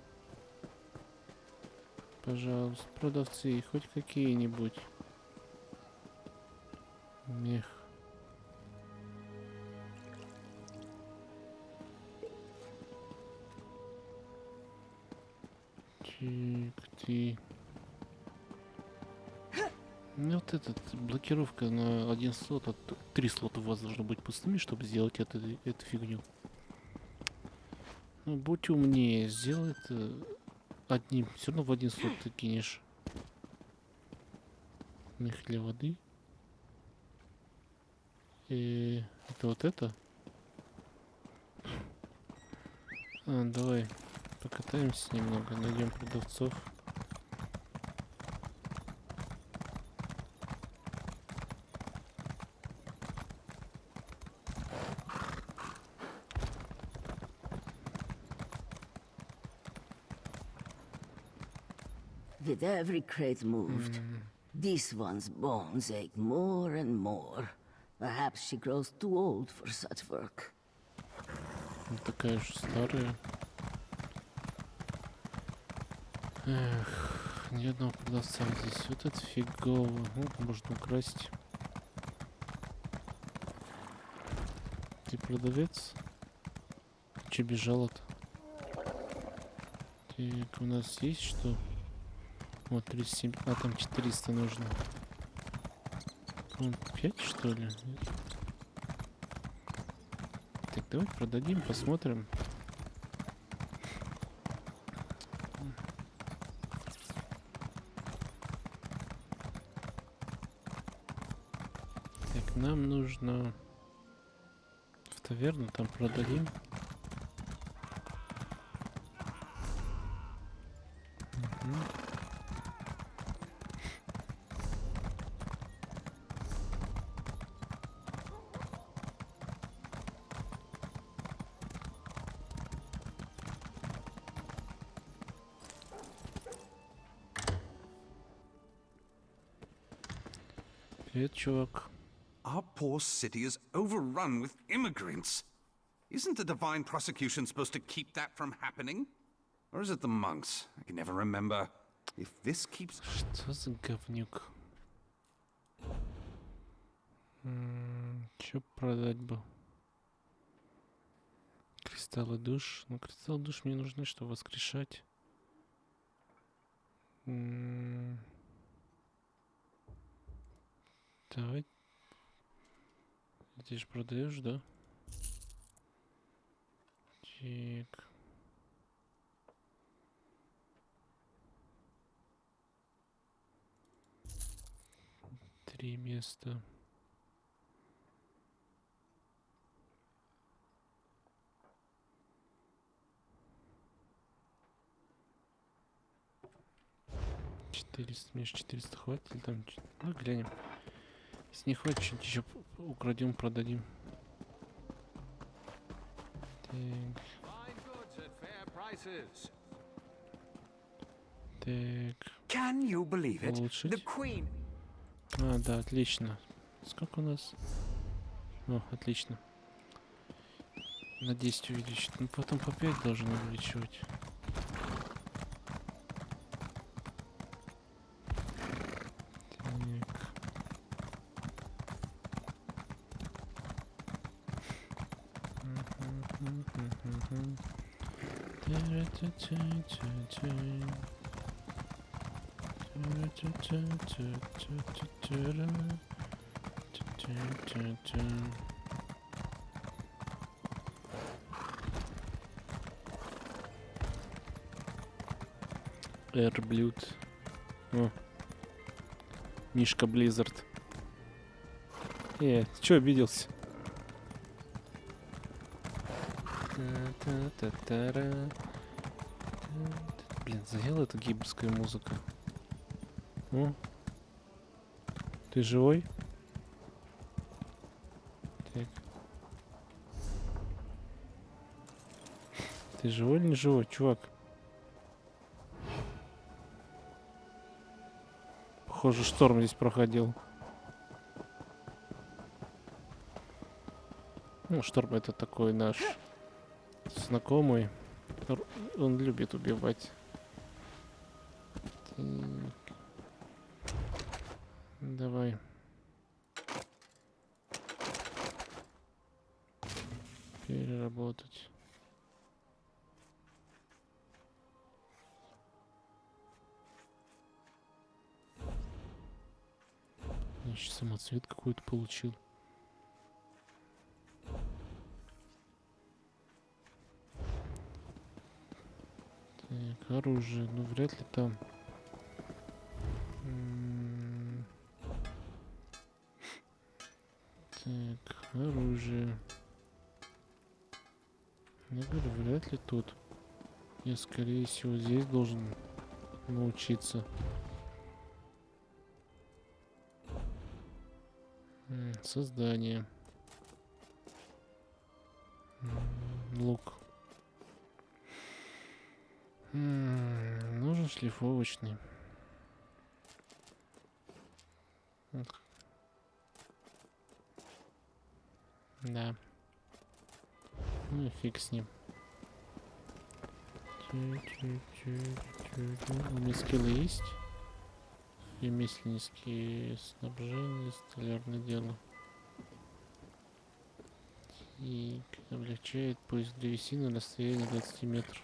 Speaker 3: Пожалуйста, продавцы, хоть какие-нибудь. Мех. Так, ты. Ну вот этот блокировка на 1 слот, а 3 слота у вас должно быть пустыми, чтобы сделать эту фигню. Ну, будь умнее, сделай это одним. Все равно в 1 слот ты кинешь. Мех для воды. И это вот это. Давай покатаемся немного, найдем продавцов.
Speaker 15: With every crate moved, this one's bones ache more and more. Perhaps she grows too old for such work.
Speaker 3: Такая же старая. Эх, ни одного продавца здесь. Вот это фигово. Вот, можно украсть. Ты продавец? Че бежал-то? Так, у нас есть что? Вот 37, а там 400 нужно. 5 что ли? Так, давай продадим, посмотрим. Так, нам нужно в таверну, там продадим. Привет, чувак.
Speaker 4: Our poor city is overrun with immigrants. Isn't the divine prosecution supposed to keep that from happening? Or is it the monks? I can never remember. If this keeps...
Speaker 3: Что за говнюк? Чё продать бы? Кристаллы душ. Ну, кристаллы душ мне нужны, чтобы воскрешать. Давай. Ты же продаешь, да? Так. 3 места. 400, мне 400 хватит или там... Ну, глянем. Если не хватит, что-нибудь еще украдем, продадим. Так. Улучшить. А, да, отлично. Сколько у нас? О, отлично. На 10 увеличить. Ну, потом по 5 должен увеличивать. Airblute. О. Мишка Близзард. Чё обиделся? Блин, заела эта гибская музыка. О. Ты живой? Так. Ты живой или не живой, чувак? Похоже, шторм здесь проходил. Ну, шторм это такой наш знакомый. Он любит убивать. Так. Давай. Переработать. Я сейчас самоцвет какой-то получил. Так, оружие, ну вряд ли там. Так, оружие. Я говорю, вряд ли тут. Я, скорее всего, здесь должен научиться. Создание. Лук. Нужен шлифовочный. Да. Ну и фиг с ним. У меня скиллы есть? Ремесленнические снабжения, столярное дело. И облегчает поиск древесины на расстоянии 20 метров.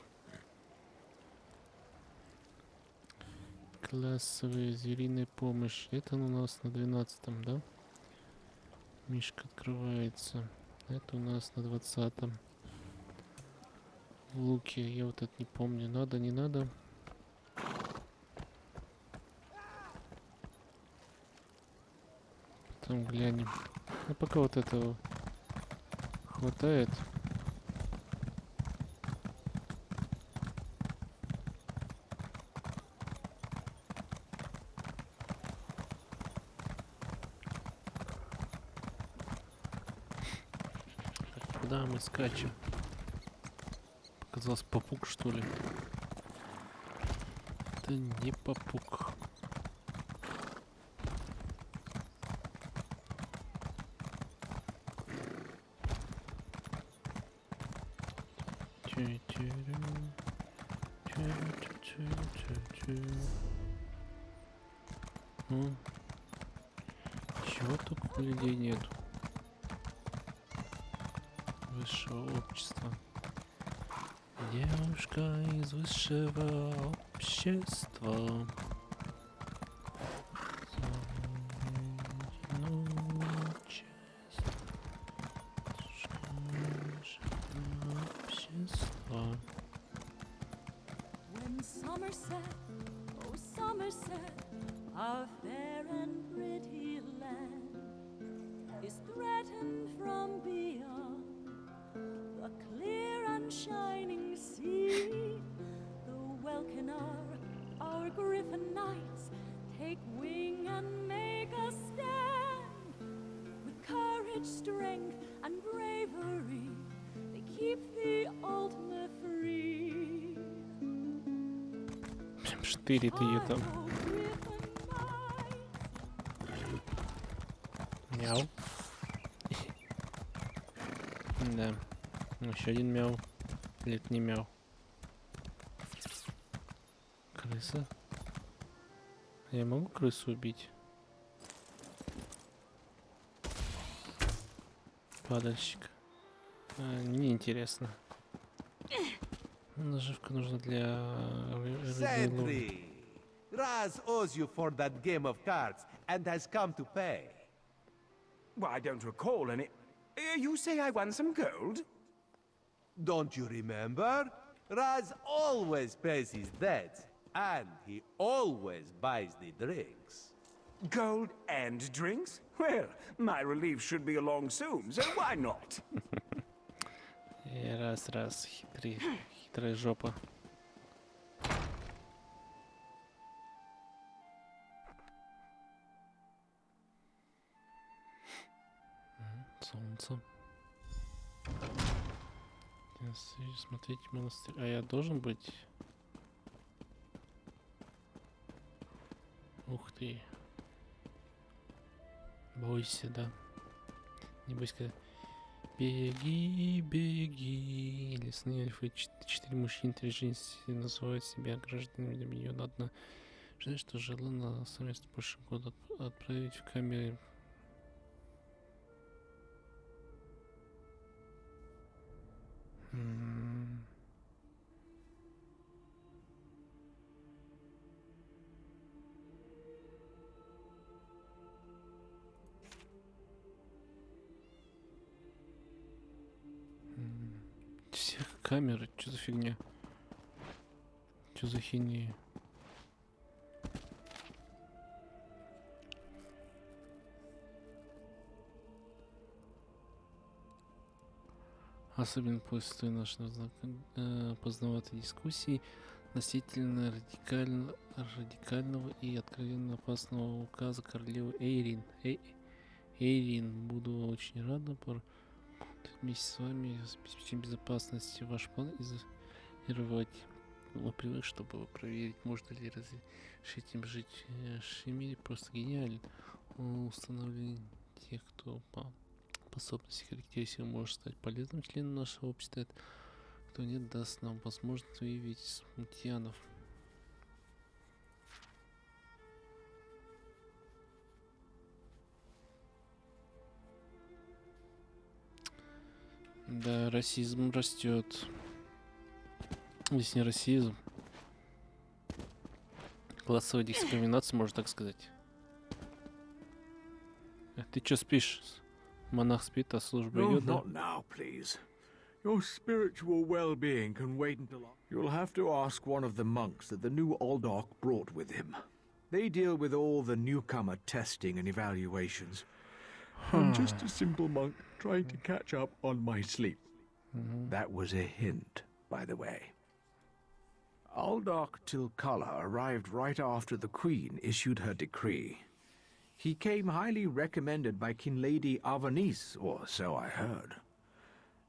Speaker 3: Классовая звериная помощь. Это у нас на 12-м, да? Мишка открывается. Это у нас на 20-м. Луки, я вот это не помню. Надо, не надо. Потом глянем. Ну пока вот этого хватает. Так, куда мы скачем? Показалось, попуг, что ли? Это не попуг. Чего только у людей нету. Высшего общества. Девушка из высшего общества.
Speaker 16: When Summerset, oh Summerset, our fair and pretty land is threatened from beyond the clear and shining sea. The Welkin our griffin knights take wing and make a stand. With courage, strength, and bravery, they keep the ultimate free.
Speaker 3: Прям штырит ее там. Мяу. Да. Еще один мяу. Или это не мяу. Крыса. Я могу крысу убить? Падальщик. Мне интересно. Наживка нужна для рыбной ловли.
Speaker 17: Raz owes you for that game of cards and has come to pay.
Speaker 18: Well, I don't recall any. You say I won some gold?
Speaker 17: Don't you remember? Raz always pays his debts, and he always buys the drinks.
Speaker 18: Gold and drinks? Well, my relief should be along soon, so why not?
Speaker 3: Раз, хитрая жопа. Солнце. Смотрите монастырь. А я должен быть? Ух ты. Бойся, да. Не бойся. Беги, беги. Лесные эльфы. 4 мужчин, 3 женщины называют себя гражданами миллиона. Одна жена, что жила на совместно больше года, отправить в камеры. Всех камеры, что за фигня? Что за хинея? Особенно после нашего поздноватой дискуссии относительно радикального и откровенно опасного указа королевы Эйрин. Эйрин, буду очень рада вместе с вами обеспечить безопасности ваш план изолировать. Привык, чтобы проверить, можно ли разрешить им жить в Шимире. Просто гениален. Установление тех, кто по способности характеристики может стать полезным членом нашего общества. Кто нет, даст нам возможность выявить смутьянов. Да, расизм растет. Если не расизм, классовая дискриминация, можно так сказать. Ты чё спишь? Монах спит, а служба идет, да?
Speaker 19: Not now, please. Your spiritual well-being can wait until... You'll have to ask one of the monks that the new Aldok brought with him. They deal with all the newcomer testing and evaluations. I'm just a simple monk trying to catch up on my sleep. That was a hint, by the way. Aldok Tilkala arrived right after the Queen issued her decree. He came highly recommended by King Lady Avanis, or so I heard.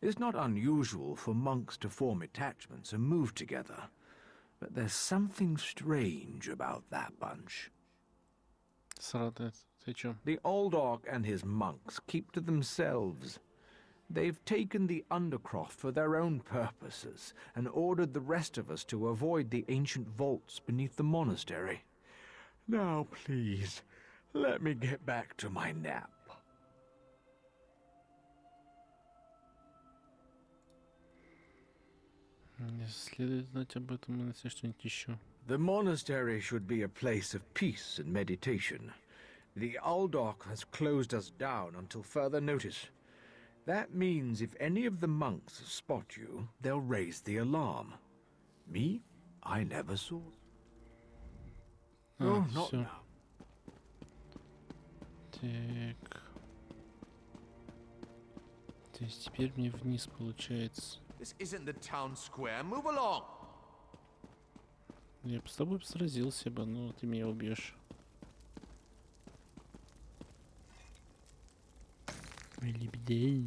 Speaker 19: It's not unusual for monks to form attachments and move together, but there's something strange about that bunch. The Aldok and his monks keep to themselves. They've taken the Undercroft for their own purposes and ordered the rest of us to avoid the ancient vaults beneath the monastery. Now, please, let me get back to my nap.
Speaker 3: Следует знать об этом и найти что-нибудь еще.
Speaker 19: The monastery should be a place of peace and meditation. The Aldok has closed us down until further notice. That means if any of the monks spot you, they'll raise the alarm. Me? I never saw. Oh, not
Speaker 3: всё.
Speaker 19: now.
Speaker 3: Так. То есть теперь мне вниз получается.
Speaker 17: This isn't the town square. Move along.
Speaker 3: Я бы с тобой сразился бы, но ты меня убьешь. Лебедей.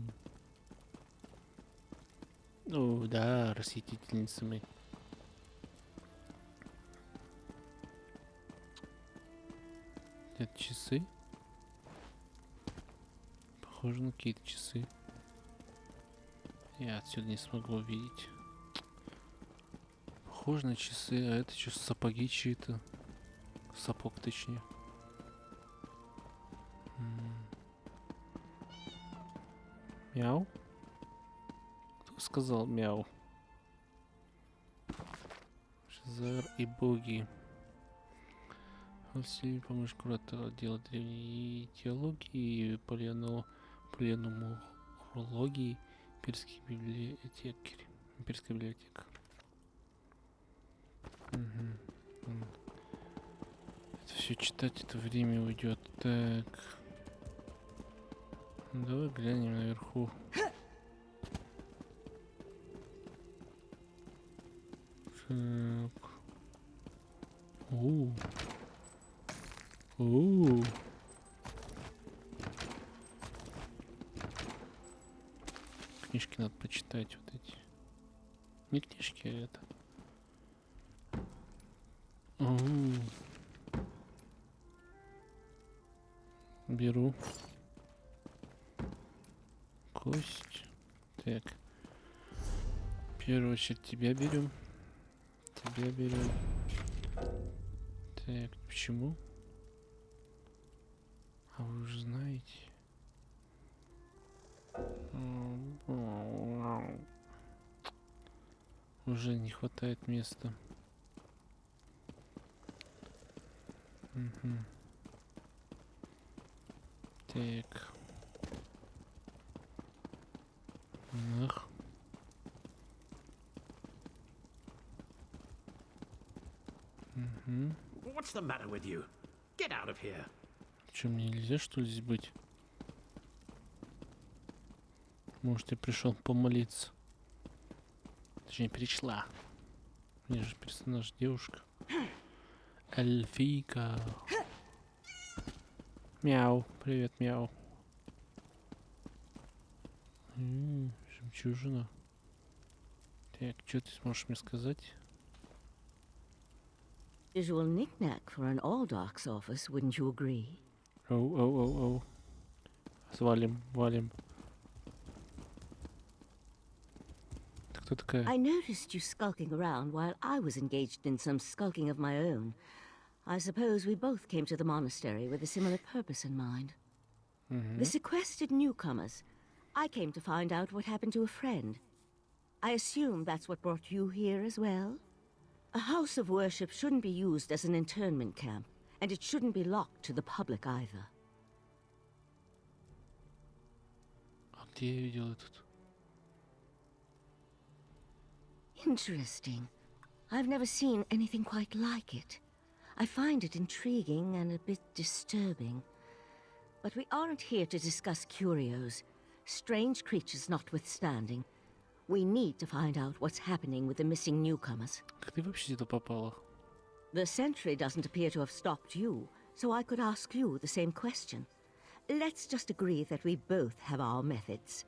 Speaker 3: Ну да, расхитительницы мы. Это часы? Похоже на какие-то часы. Я отсюда не смогу увидеть. Похоже на часы, а это что, сапоги чьи-то? Сапог, точнее. Мяу? Кто сказал мяу? Шазар и боги. Все помощь куратора отдела древней теологии и пленумологии имперской библиотекарь. Имперская библиотека. Это все читать, это время уйдет. Так. Давай глянем наверху. Так. Книжки надо почитать вот эти. Не книжки, а это. Беру. Кость. Так. В первую очередь тебя берем. Тебя берем. Так, почему? А вы уже знаете. Уже не хватает места. Так. Ах.
Speaker 20: What's the matter with you? Get out of here.
Speaker 3: Че, мне нельзя, что ли, здесь быть? Может, я пришел помолиться. Точнее, перешла. Мне же персонаж девушка. Эльфийка. Мяу. Привет, мяу. Жемчужина. Так, что ты сможешь мне сказать?
Speaker 15: Usual knick-knack for an all-darks office, wouldn't you agree?
Speaker 3: Оу. Свалим, валим. Ты кто такая?
Speaker 15: I noticed you skulking around while I was engaged in some skulking of my own. I suppose we both came to the monastery with a similar purpose in mind. The sequestered newcomers. I came to find out what happened to a friend. I assume that's what brought you here as well? A house of worship shouldn't be used as an internment camp, and it shouldn't be locked to the public either.
Speaker 3: А где я видел этот?
Speaker 15: Interesting. I've never seen anything quite like it. I find it intriguing and a bit disturbing. But we aren't here to discuss curios. Strange creatures notwithstanding. We need to find out what's happening with the missing newcomers.
Speaker 3: Как ты вообще сюда попала?
Speaker 15: The sentry doesn't appear to have stopped you, so I could ask you the same question. Let's just agree that we both have our methods.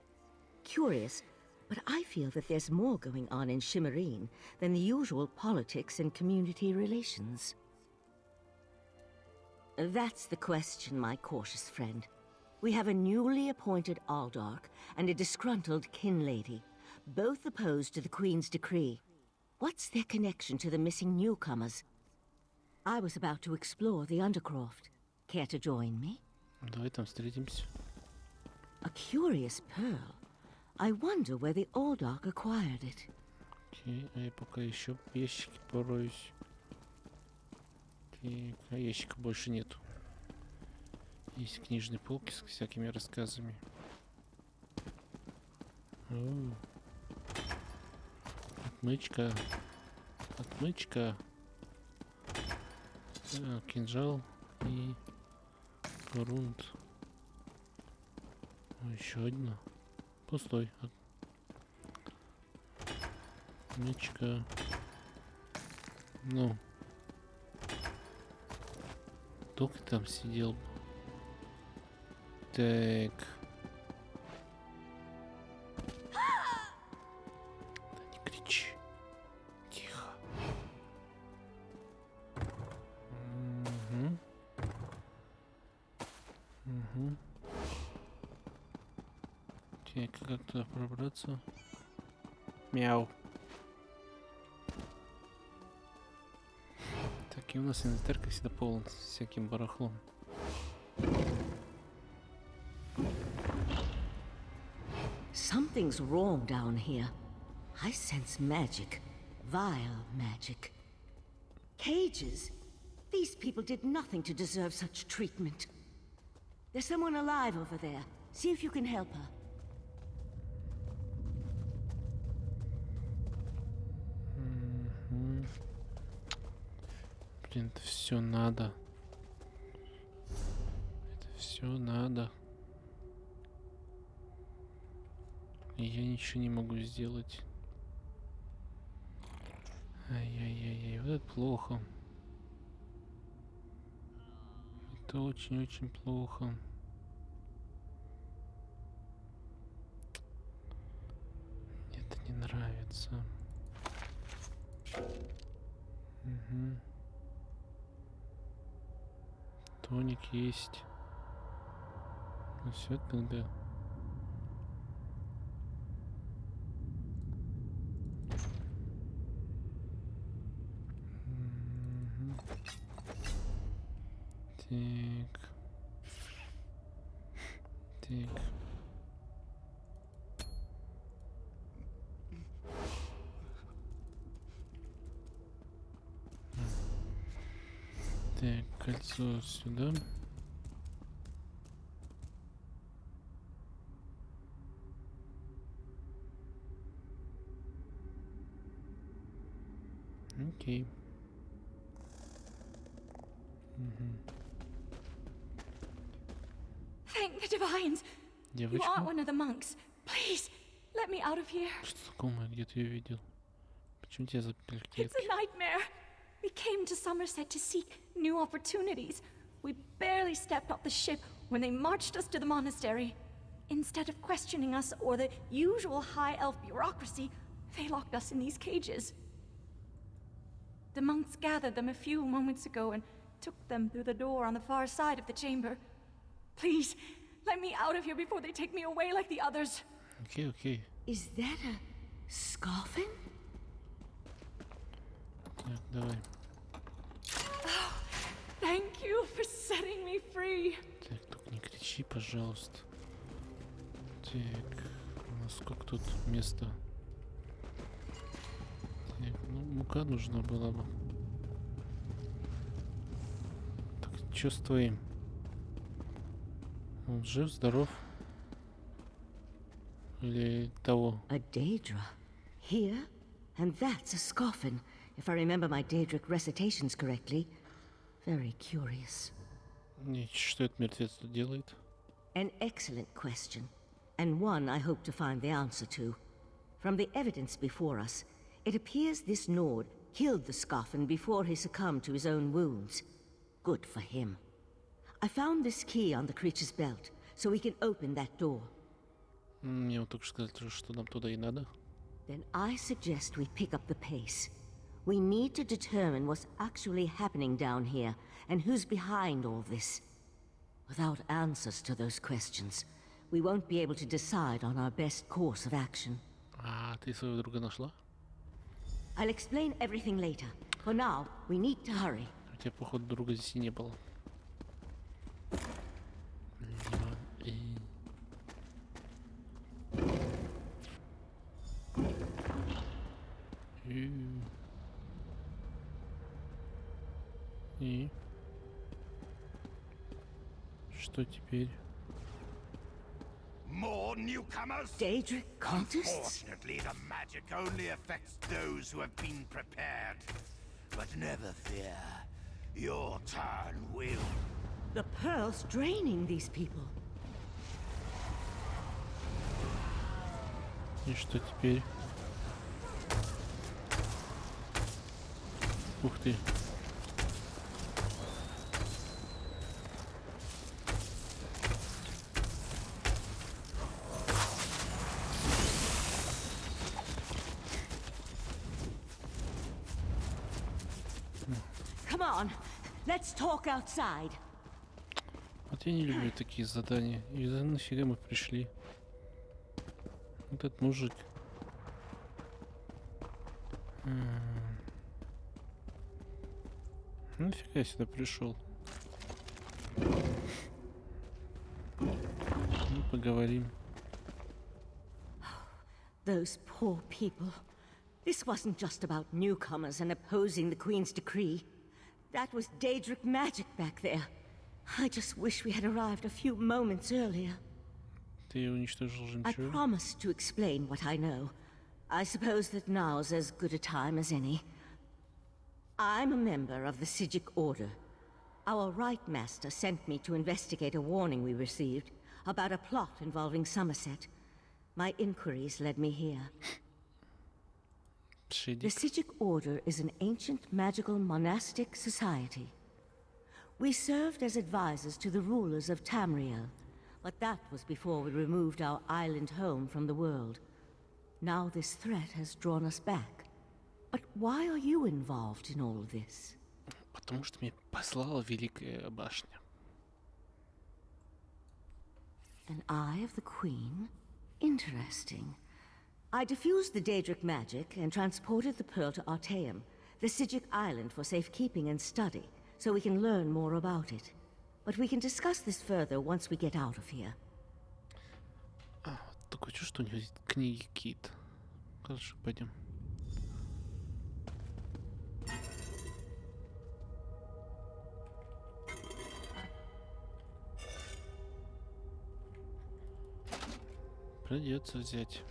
Speaker 15: Curious, but I feel that there's more going on in Shimmerine than the usual politics and community relations. That's the question, my cautious friend. We have a newly appointed Aldark and a disgruntled kin lady, both opposed to the Queen's decree. What's their connection to the missing newcomers? I was about to explore the Undercroft. Care to join me?
Speaker 3: Давай там встретимся.
Speaker 15: A curious pearl. I wonder where the Aldark acquired it.
Speaker 3: Окей, а я пока еще в ящике пороюсь. Так, а ящика больше нету. Есть книжные полки с всякими рассказами. О. Отмычка. Отмычка. Так, кинжал и корунд. Еще одна. Пустой. Отмычка. Ну, Долго там сидел. Так. Да не кричи. Тихо. Угу. Угу. Так, как туда пробраться? Мяу. Так, и у нас инвентарь всегда полон всяким барахлом.
Speaker 15: Something's wrong down here. I sense magic. Vile magic. Cages. These people did nothing to deserve such treatment. There's someone alive over there. See if you can help her.
Speaker 3: Блин, это все надо. Это все надо. И я ничего не могу сделать. Ай-яй-яй-яй, вот это плохо. Это очень-очень плохо. Мне это не нравится. Угу. Тоник есть. Ну все, тогда. Так. Так. Так, кольцо сюда. Окей.
Speaker 16: Thank the divines. You
Speaker 3: Девочка.
Speaker 16: are one of the monks. Please, let me out of here.
Speaker 3: Что знакомое, где-то ее видел. Почему тебя заперли в
Speaker 16: It's
Speaker 3: клетке?
Speaker 16: a nightmare. We came to Summerset to seek new opportunities. We barely stepped off the ship when they marched us to the monastery. Instead of questioning us or the usual high elf bureaucracy, they locked us in these cages. The monks gathered them a few moments ago and took them through the door on the far side of the chamber. Please, let me out of here before they take me away like the others.
Speaker 3: Окей, окей.
Speaker 15: Is that a scoffin?
Speaker 3: Так, давай.
Speaker 16: Thank you for setting me free.
Speaker 3: Так, только не кричи, пожалуйста. Так, у нас сколько тут места? Так, ну, мука нужна была бы. Так, что с твоим? Он жив, здоров? Или того?
Speaker 15: A Daedra. Here? And that's a scoffin, if I remember my Daedric recitations correctly. Very curious.
Speaker 3: И что этот мертвец тут делает?
Speaker 15: An excellent question, and one I hope to find the answer to. From the evidence before us, it appears this Nord killed the Scoffin before he succumbed to his own wounds. Good for him. I found this key on the creature's belt, so we can open that door.
Speaker 3: Мне вот только сказали, что нам туда и надо.
Speaker 15: Then I suggest we pick up the pace. We need to determine what's actually happening down here, and who's behind all this. Without answers to those questions, we won't be able to decide on our best course of action.
Speaker 3: А ты своего друга нашла?
Speaker 15: I'll explain everything later. For now, we need to hurry.
Speaker 3: У тебя, походу, друга здесь и не было. И что теперь?
Speaker 9: More newcomers?
Speaker 15: Daedric contests?
Speaker 9: Unfortunately, the magic only affects those who have been prepared. But never fear, your turn will.
Speaker 15: The pearl's draining these people.
Speaker 3: И что теперь? Ух ты.
Speaker 15: come on. Let's talk outside.
Speaker 3: Вот я не люблю такие задания. И нафига мы пришли? Вот этот мужик. Нафига я сюда пришел? Ну, поговорим.
Speaker 15: Those poor people. This wasn't just about newcomers and opposing the Queen's decree. That was Daedric magic back there. I just wish we had arrived a few moments earlier.
Speaker 3: Ты уничтожил
Speaker 15: I
Speaker 3: жемчуг?
Speaker 15: promised to explain what I know. I suppose that now's as good a time as any. I'm a member of the Sijic Order. Our Right Master sent me to investigate a warning we received about a plot involving Summerset. My inquiries led me here. The Sijic Order is an ancient magical monastic society. We served as advisors to the rulers of Tamriel, but that was before we removed our island home from the world. Now this threat has drawn us back. But why are you involved in all this?
Speaker 3: Потому что меня послала Великая Башня.
Speaker 15: An Eye of the Queen? Interesting. I diffused the Daedric magic and transported the pearl to Artaeum, the Sijic island, for safekeeping and study, so we can learn more about it. But we can discuss this further once we get out of here.
Speaker 3: Такое чувство, что у него есть книги какие-то. Хорошо, пойдем. Придется взять.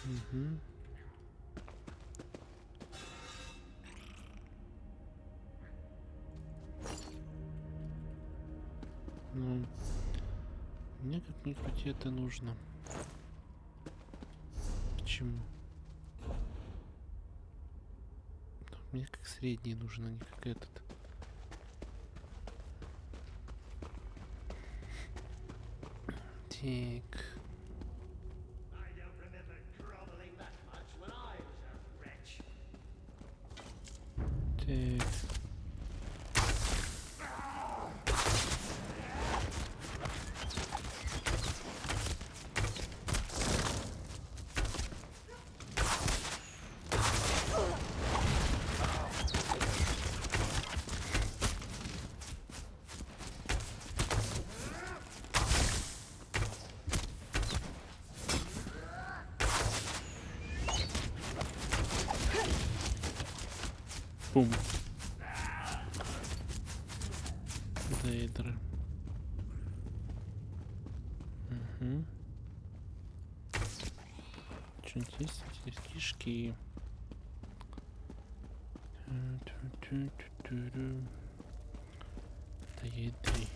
Speaker 3: Угу. Ну, мне как ни крути это нужно. Почему? Мне как средний нужен, а не как этот. Так. Так. Бум. Дейдры. Угу. Что-нибудь есть? Здесь кишки. Да едри.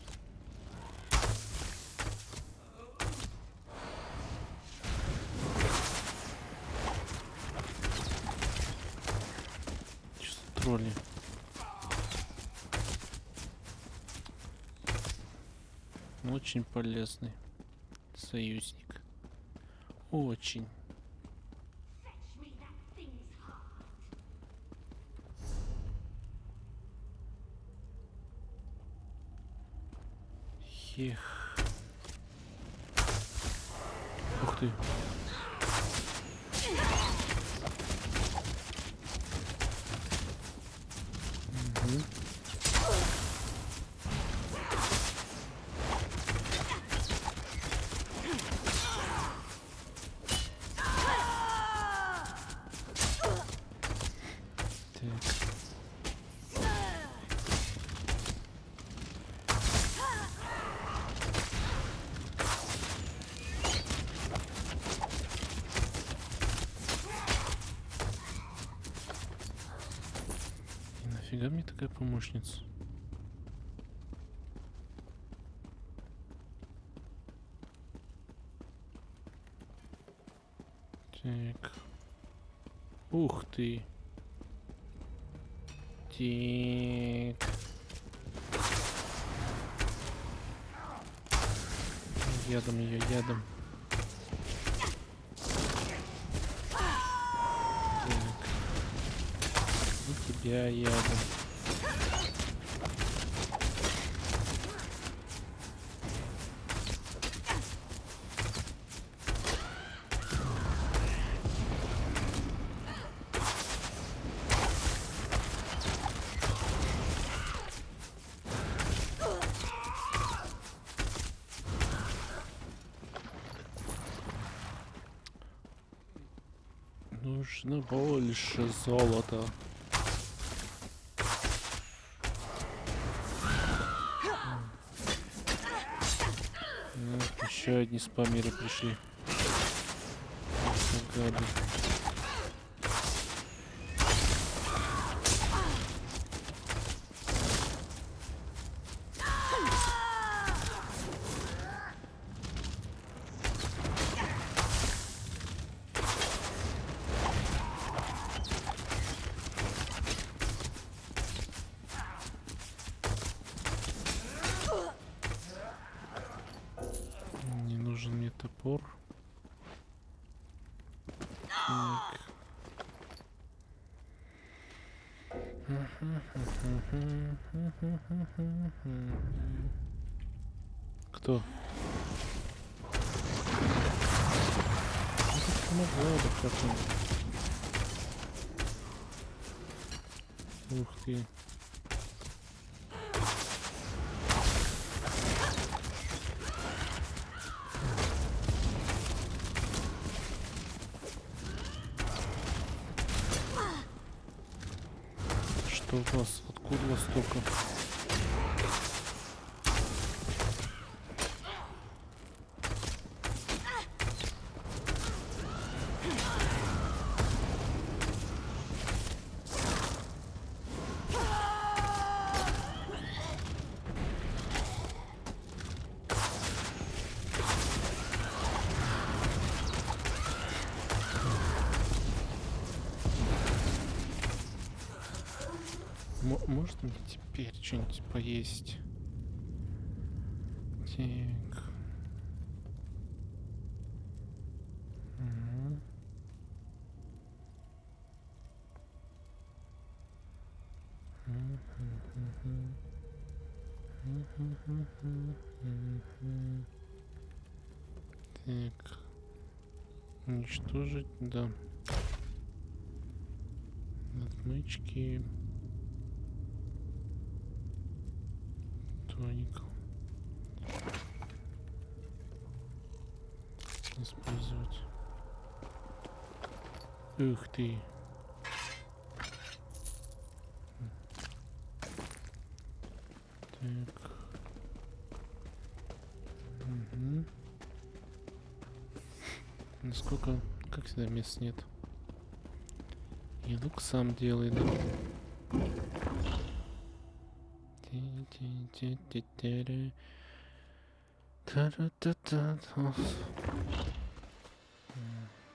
Speaker 3: Тролли. Очень полезный союзник. Очень. Ех. Ух ты. Угу. Нафига мне такая помощница? Так. Ух ты. Так. Ядом ее, ядом. Так. Вот Я еду. Нужно больше золота. Еще одни спамеры пришли. Гады. Не нужен мне топор. Так. Кто? Это помогло бы как-нибудь. Ух ты. Что у вас? Откуда у вас столько? Можно мне теперь что-нибудь поесть? Так. Так. Уничтожить, да. Отмычки. Тоник. Использовать. Ух ты. Так. Угу. Насколько, как всегда, мест нет. И лук сам делает, да?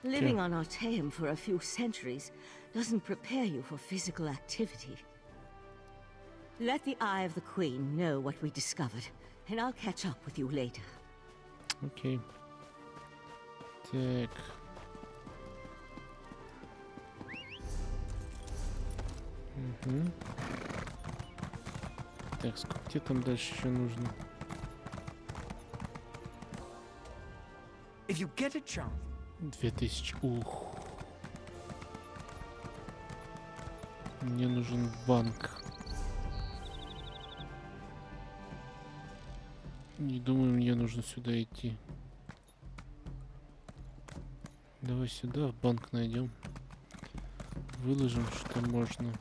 Speaker 15: Living on Arteum for a few centuries doesn't prepare you for physical activity. Let the Eye of the Queen know what we discovered, and I'll catch up with you later.
Speaker 3: Окей. Так. Угу. Так, сколько тебе там дальше еще нужно?
Speaker 18: If you get a chance.
Speaker 3: 2000. Ух. Мне нужен банк. Не думаю, мне нужно сюда идти. Давай сюда, в банк найдем. Выложим, что можно.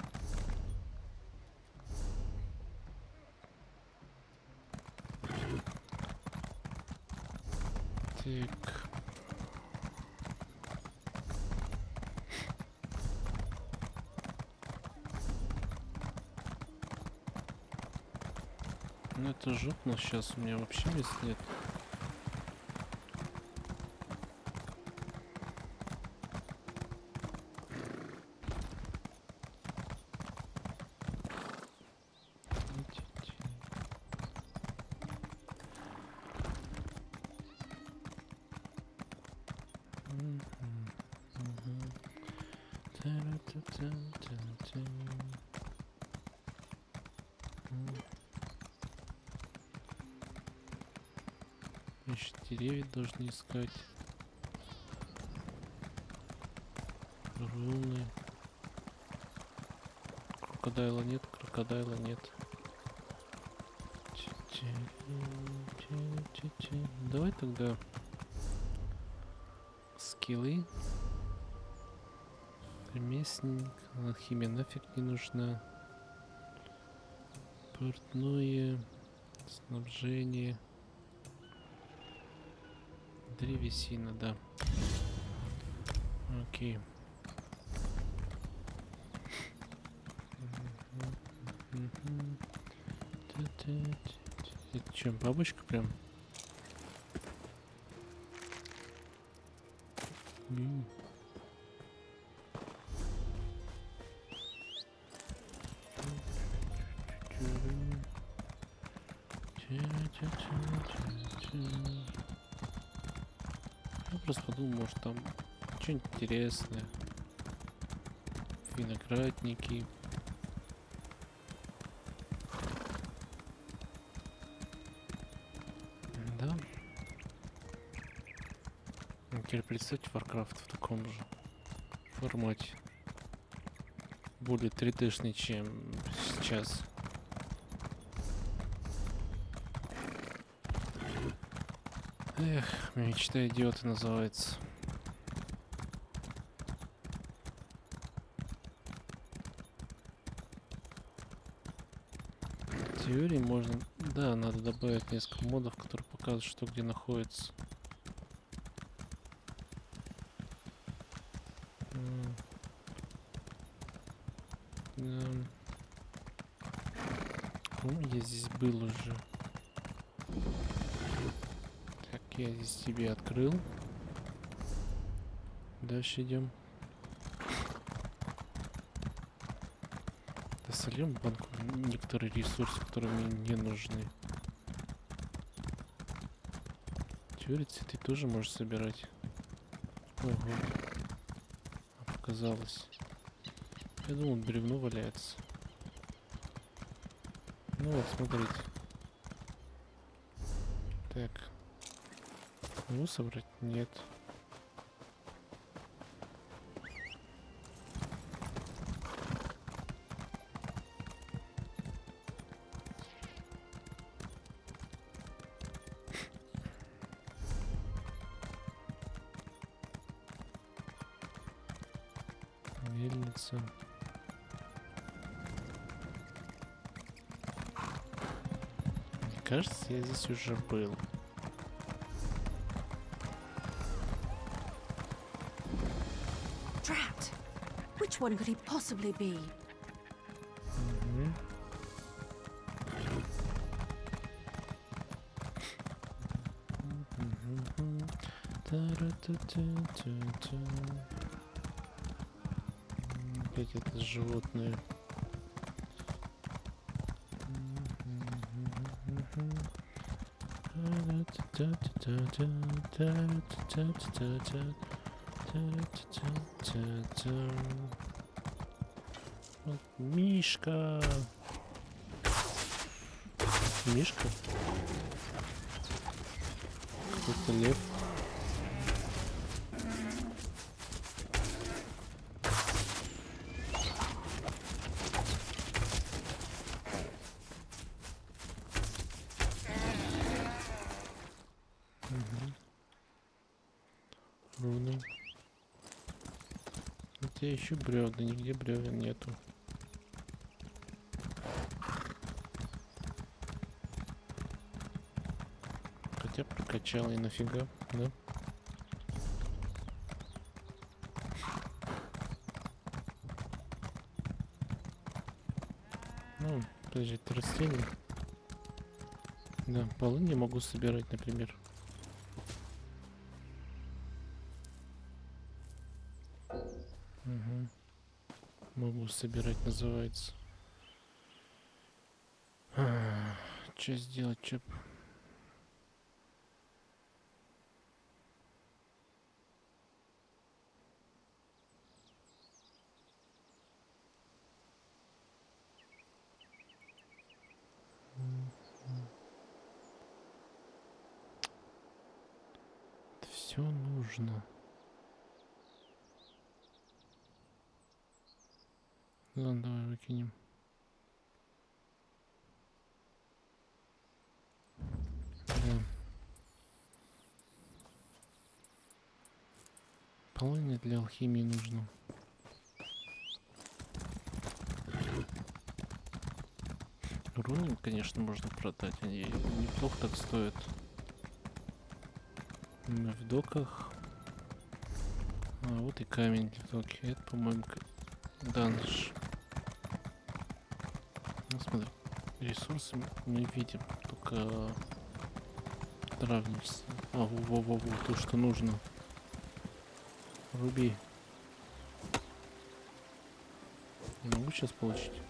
Speaker 3: Так. Ну это жопа, но сейчас у меня вообще мест нет. Значит, деревья должны искать. Руны. Крокодайла нет, крокодайла нет. Давай тогда скиллы. Ремесленник, алхимия нафиг не нужна. Портное, снабжение. Древесина, да. Окей. Это что, бабочка прям? Я просто подумал, может там что-нибудь интересное. Виноградники. Да. Теперь представьте Warcraft в таком же формате. Более 3D-шный, чем сейчас. Эх, мечта идиота называется. В теории можно... Да, надо добавить несколько модов, которые показывают, что где находится. Я здесь был уже. Так, я здесь тебе открыл. Дальше идем. Сольем в банку некоторые ресурсы, которые мне не нужны. Теории цветы тоже можешь собирать. Ого. А показалось. Я думал, бревно валяется. Ну вот, смотрите. Так. Могу собрать? Нет. Мельница. Мне кажется, я здесь уже был.
Speaker 7: Drat! Which one could he possibly be?
Speaker 3: Опять это животное. Вот Мишка. Мишка? Какой-то лев. Руны. Хотя еще бревна, нигде бревен нету. Хотя прокачал и нафига, да? Ну, подожди, это растение. Да, полынь я могу собирать, например. Угу. Могу собирать, называется. Что сделать, чё? Все нужно. Ладно, давай выкинем. Да. Половина для алхимии нужно. Руны, конечно, можно продать. Они неплохо так стоят. Мы в доках. А вот и камень в доке. Это, по-моему, данж. Ну, смотри, ресурсы мы видим, только травничество. А, во-во-во, то, что нужно. Руби. Не могу сейчас получить?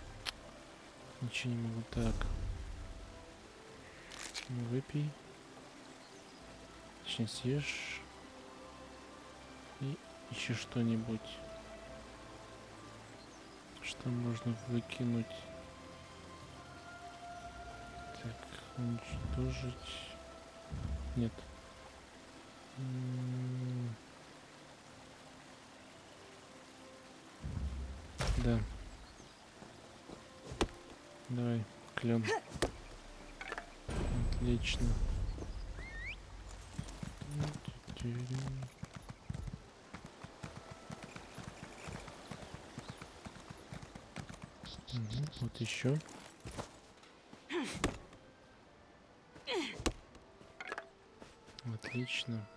Speaker 3: Ничего не могу. Так. Выпей. Точнее, съешь. И еще что-нибудь. Что можно выкинуть? Так, уничтожить. Нет. Да. Давай, клен. Отлично. Угу, вот еще. Отлично.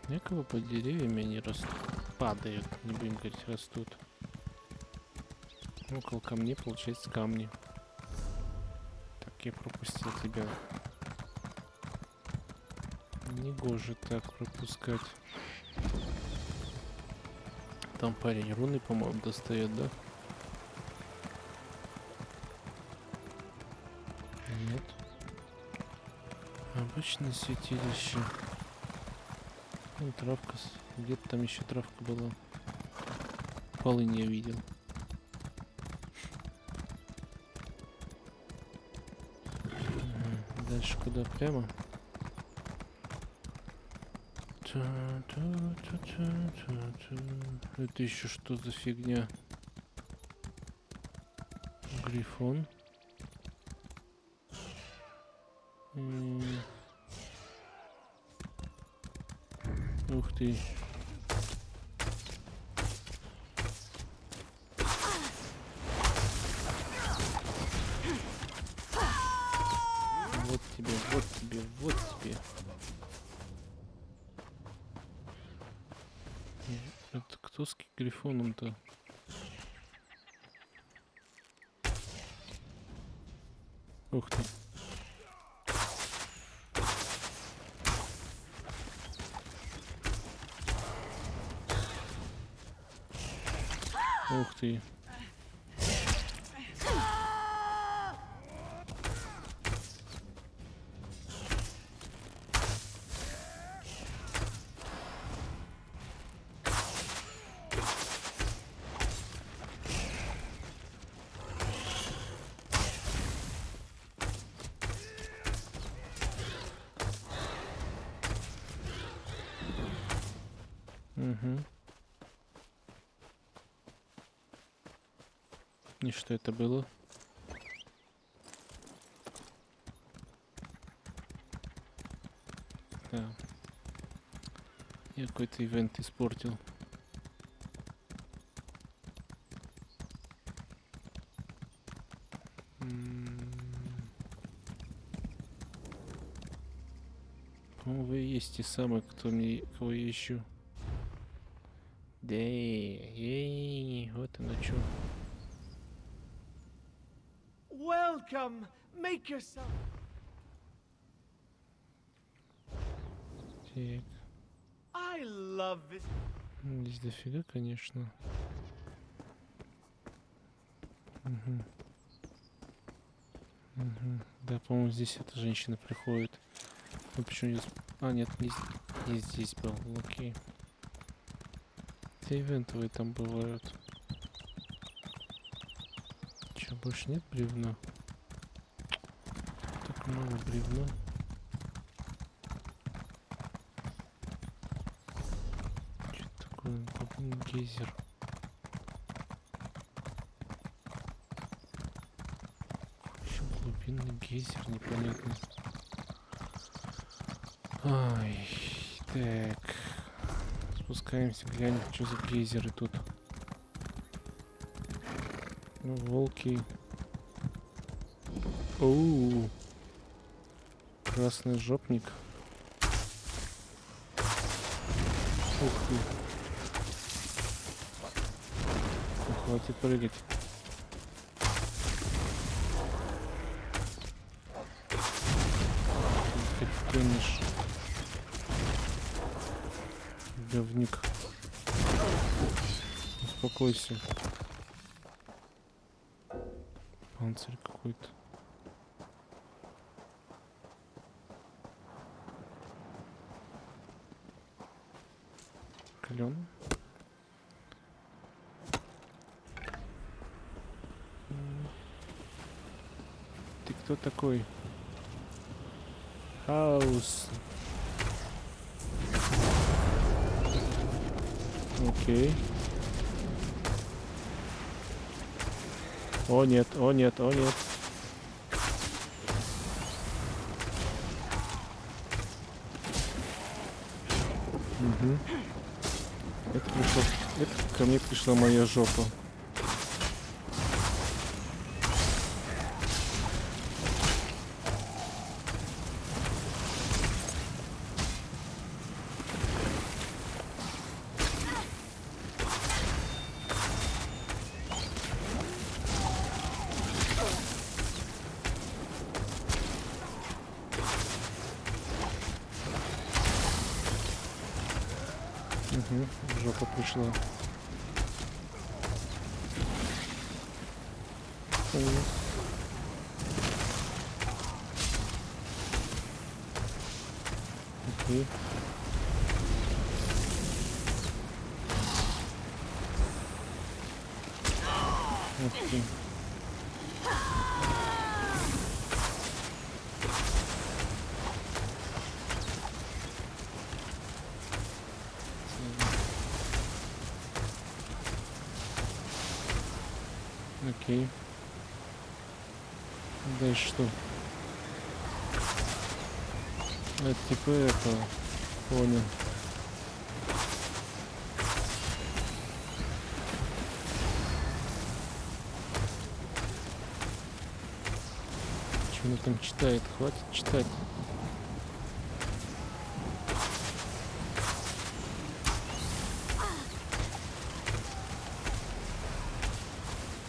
Speaker 3: Якобы под деревьями они растут. Падают, не будем говорить, растут. Около камней, получается, камни. Так, я пропустил тебя. Негоже так пропускать. Там парень руны, по-моему, достает, да? Нет. Обычное святилище. Ну, травка. Где-то там еще травка была. Полынь я видел. Дальше куда? Прямо? Это еще что за фигня? Грифон. Ух ты. Вот тебе, вот тебе, вот тебе. Это кто с грифоном-то? Ух ты. Ух ты. Угу. И что это было? Да. Я какой-то ивент испортил. По-моему, вы есть те самые, кого я ищу. Да, вот оно что.
Speaker 10: Welcome. Make yourself.
Speaker 3: Так.
Speaker 10: I love this.
Speaker 3: Здесь дофига, конечно. Угу. Угу. Да, по-моему, здесь эта женщина приходит. Ну, почему не... А, нет, не здесь был. Окей. Все ивентовые там бывают. Че, больше нет бревна? Так мало бревна. Что такое? Глубинный гейзер. Еще глубинный гейзер непонятный. Ай, так. Спускаемся, глянем, что за гейзеры тут. Ну, волки. Оу. Красный жопник. Ух ты. Ну, хватит прыгать. Ты тянешь. Говник. Успокойся. Панцирь какой-то. Клен. Ты кто такой? Хаус. Окей. О нет, о нет, о нет. Угу. Это ко мне пришла моя жопа. Жопа пришла. Окей. Окей. Окей. Дальше что? Это типа это. Понял. Что он там читает? Хватит читать.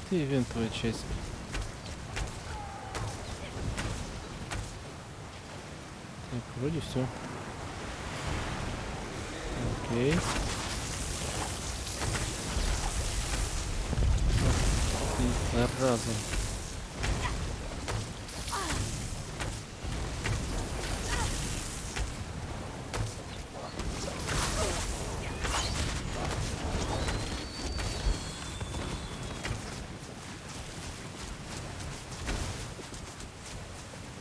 Speaker 3: Ты ивентовая часть. Так, вроде все. Окей. Ты зараза.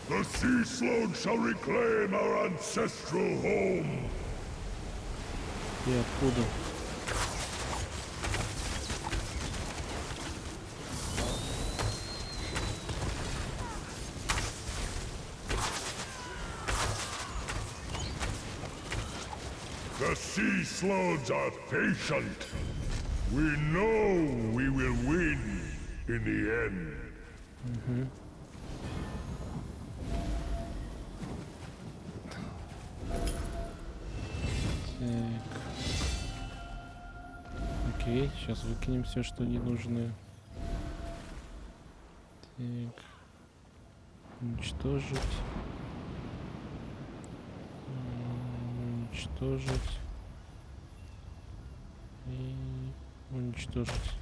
Speaker 2: The sea slug shall reclaim our ancestral home.
Speaker 3: И откуда?
Speaker 2: The sea slugs are patient. We know we will win in the end.
Speaker 3: Mm-hmm. Окей, сейчас выкинем все, что не нужно. Так. Уничтожить. Уничтожить. И уничтожить.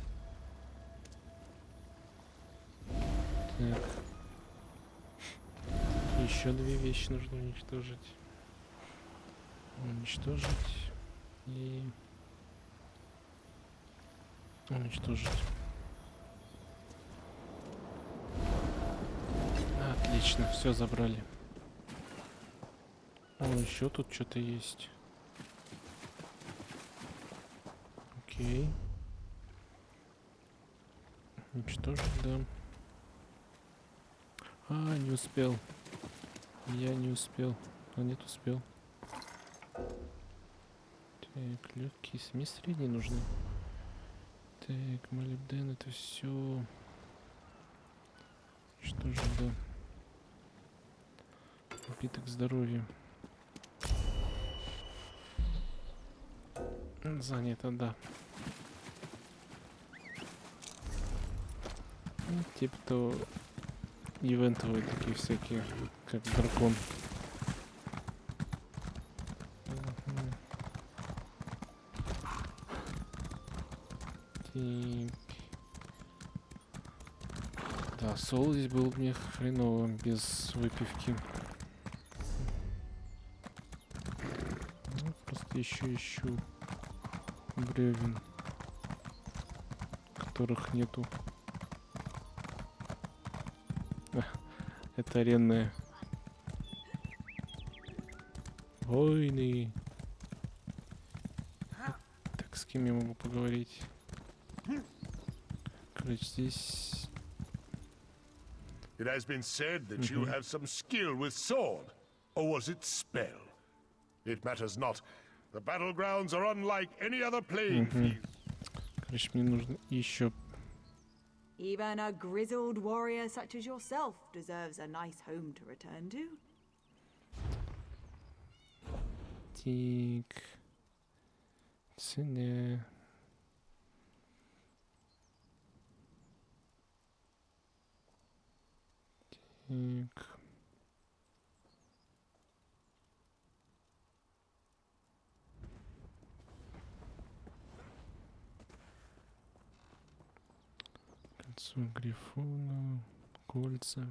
Speaker 3: Так. Еще две вещи нужно уничтожить. Уничтожить. И... уничтожить. Отлично, все забрали. О, еще тут что-то есть. Окей. Уничтожить, да. А, не успел. Я не успел. А нет, успел. Так, легкие СМИ средние нужны. Так, молибден, это все. Что же, да. Напиток здоровья. Занято, да. Ну, типа то ивентовые такие всякие, как дракон. Да, соло здесь был мне хреново без выпивки. Ну, просто еще ищу бревен, которых нету. Это аренная. Войны. Так, с кем я могу поговорить? Короче, здесь...
Speaker 2: It has been said that you have some skill with sword. Or was it spell? It matters not. The battlegrounds are unlike any other playing field.
Speaker 3: Короче, мне нужно еще...
Speaker 21: Even a grizzled warrior such as yourself deserves a nice home to return to.
Speaker 3: Так. Цена. Так. Кольцо грифона, кольца.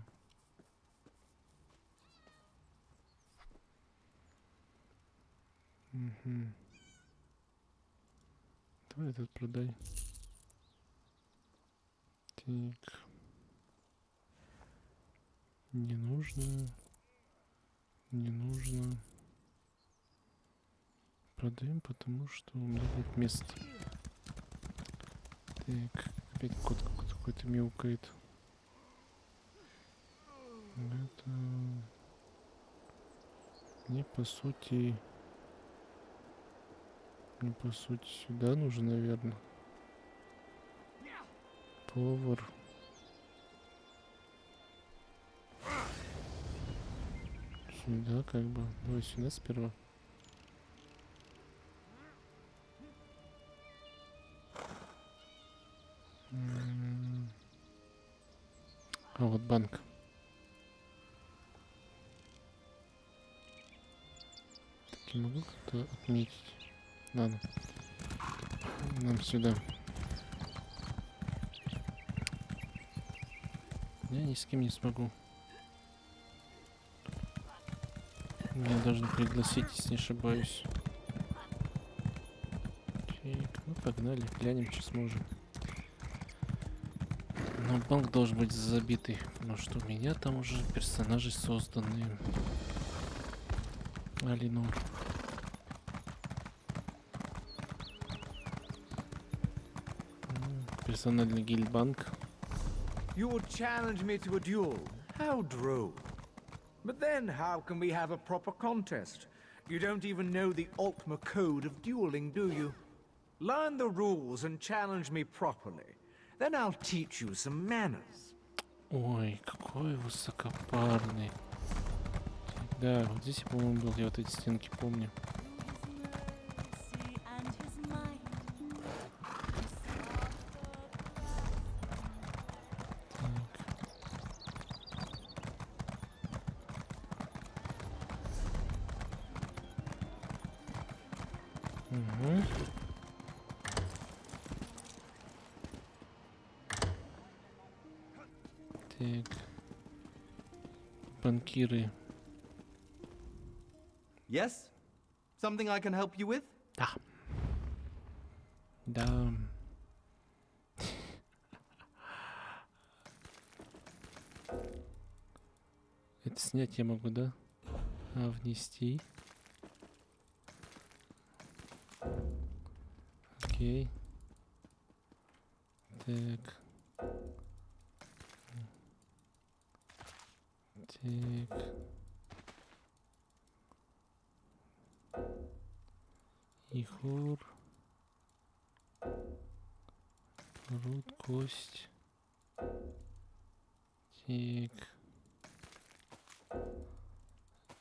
Speaker 3: Угу. Давай этот продай. Так. Не нужно. Не нужно. Продаем, потому что у меня нет места. Так, опять кот какой-то мяукает. Это... Мне по сути сюда нужен, наверное. Повар. Сюда как бы. Давай сюда сперва. А вот банк. Так, я могу как-то отметить? Ладно. Нам сюда. Я ни с кем не смогу. Меня должны пригласить, если не ошибаюсь. Так, ну погнали, глянем, что сможем. Но банк должен быть забитый, потому что у меня там уже персонажи созданы. Алинор. Персональный гильдбанк.
Speaker 18: You would challenge me to a duel. How droll. But then how can we have a proper contest? You don't even know the Ultima code of dueling, do you? Learn the rules and challenge me properly. Then I'll teach you some manners.
Speaker 3: Ой, какой высокопарный. Да, вот здесь я, по-моему, был. Я вот эти стенки помню. Так. Банкиры.
Speaker 5: Yes? Something I can help you with?
Speaker 3: Да. Да. снять я могу, да? А внести. Окей. Так. Так. Ихур. Рут, кость. Так.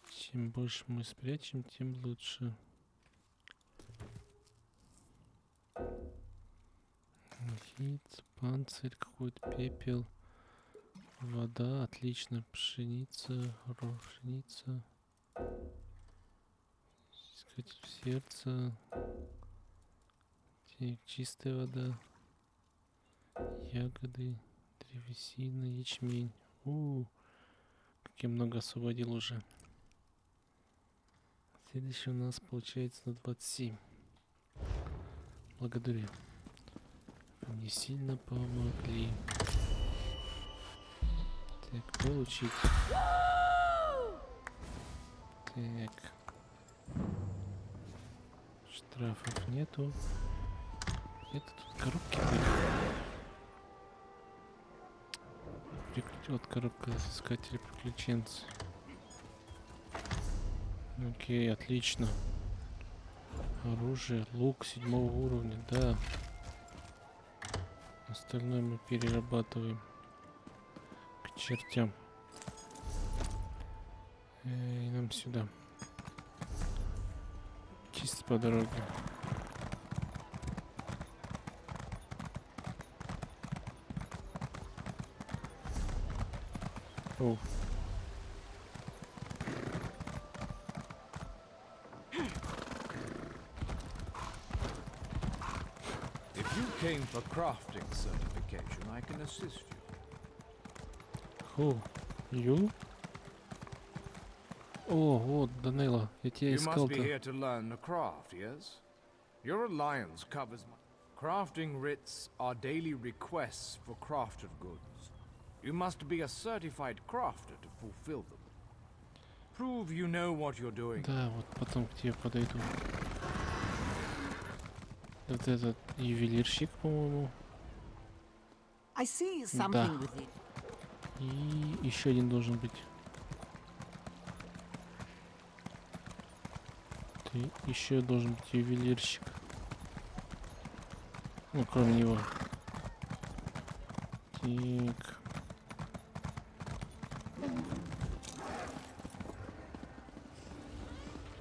Speaker 3: Чем больше мы спрячем, тем лучше. Хит, панцирь, какой-то пепел. Вода, отлично. Пшеница, пшеница. Искатель сердца. Так, чистая вода. Ягоды, древесина, ячмень. Как я много освободил уже. Следующий у нас получается на 27. Благодарю. Вы мне сильно помогли. Так, получить. Так. Штрафов нету. Это тут коробки были. Вот коробка искателя приключенцев. Окей, отлично. Оружие, лук 7-го уровня, да. Остальное мы перерабатываем к чертям. И нам сюда. Чисто по дороге. О.
Speaker 18: If you came for crafting certification, I can assist you.
Speaker 3: Who? You? О, вот, Данила, я тебя
Speaker 18: You
Speaker 3: искал-то.
Speaker 18: must be here to learn the craft, yes? Your alliance covers crafting writs are daily requests for crafted goods. You must be a certified crafter to fulfill them. Prove you know what you're doing.
Speaker 3: Да, вот потом к тебе подойду. Вот этот ювелирщик, по-моему.
Speaker 21: I see something
Speaker 3: Да.
Speaker 21: with it.
Speaker 3: И еще один должен быть. Ты еще должен быть ювелирщик. Ну, кроме него. Так.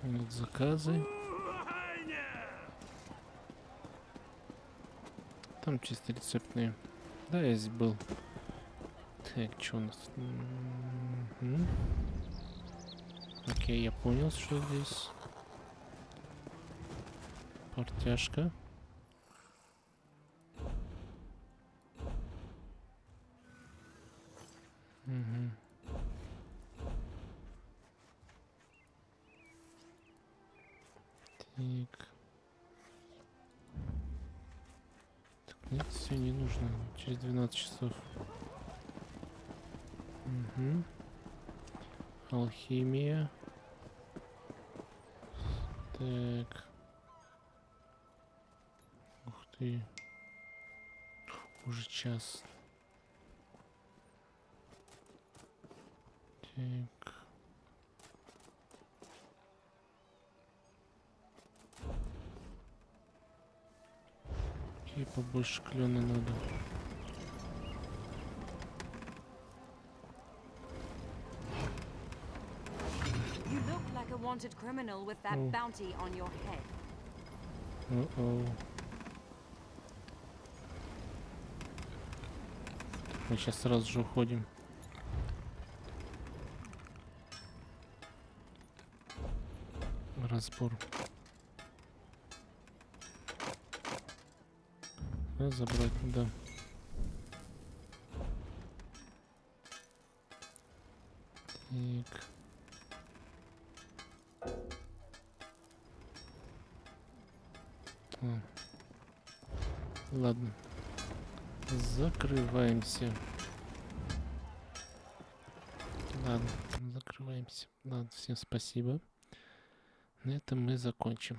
Speaker 3: Вот заказы. Там чисто рецептные. Да, я здесь был. Так, что у нас? Окей, я понял, что здесь. Портяжка. Угу. Так. Так, нет, все не нужно. Через 12 часов. Угу. Алхимия. Так. Ух ты. Уже час. Так. И побольше клёна надо.
Speaker 1: You look like a wanted criminal with that bounty on your head.
Speaker 3: О-о. Мы сейчас сразу же уходим. Разбор. Разобрать, да. Так. Ладно. Закрываемся. Ладно, закрываемся. Закрываемся. Ладно, всем спасибо. На этом мы закончим.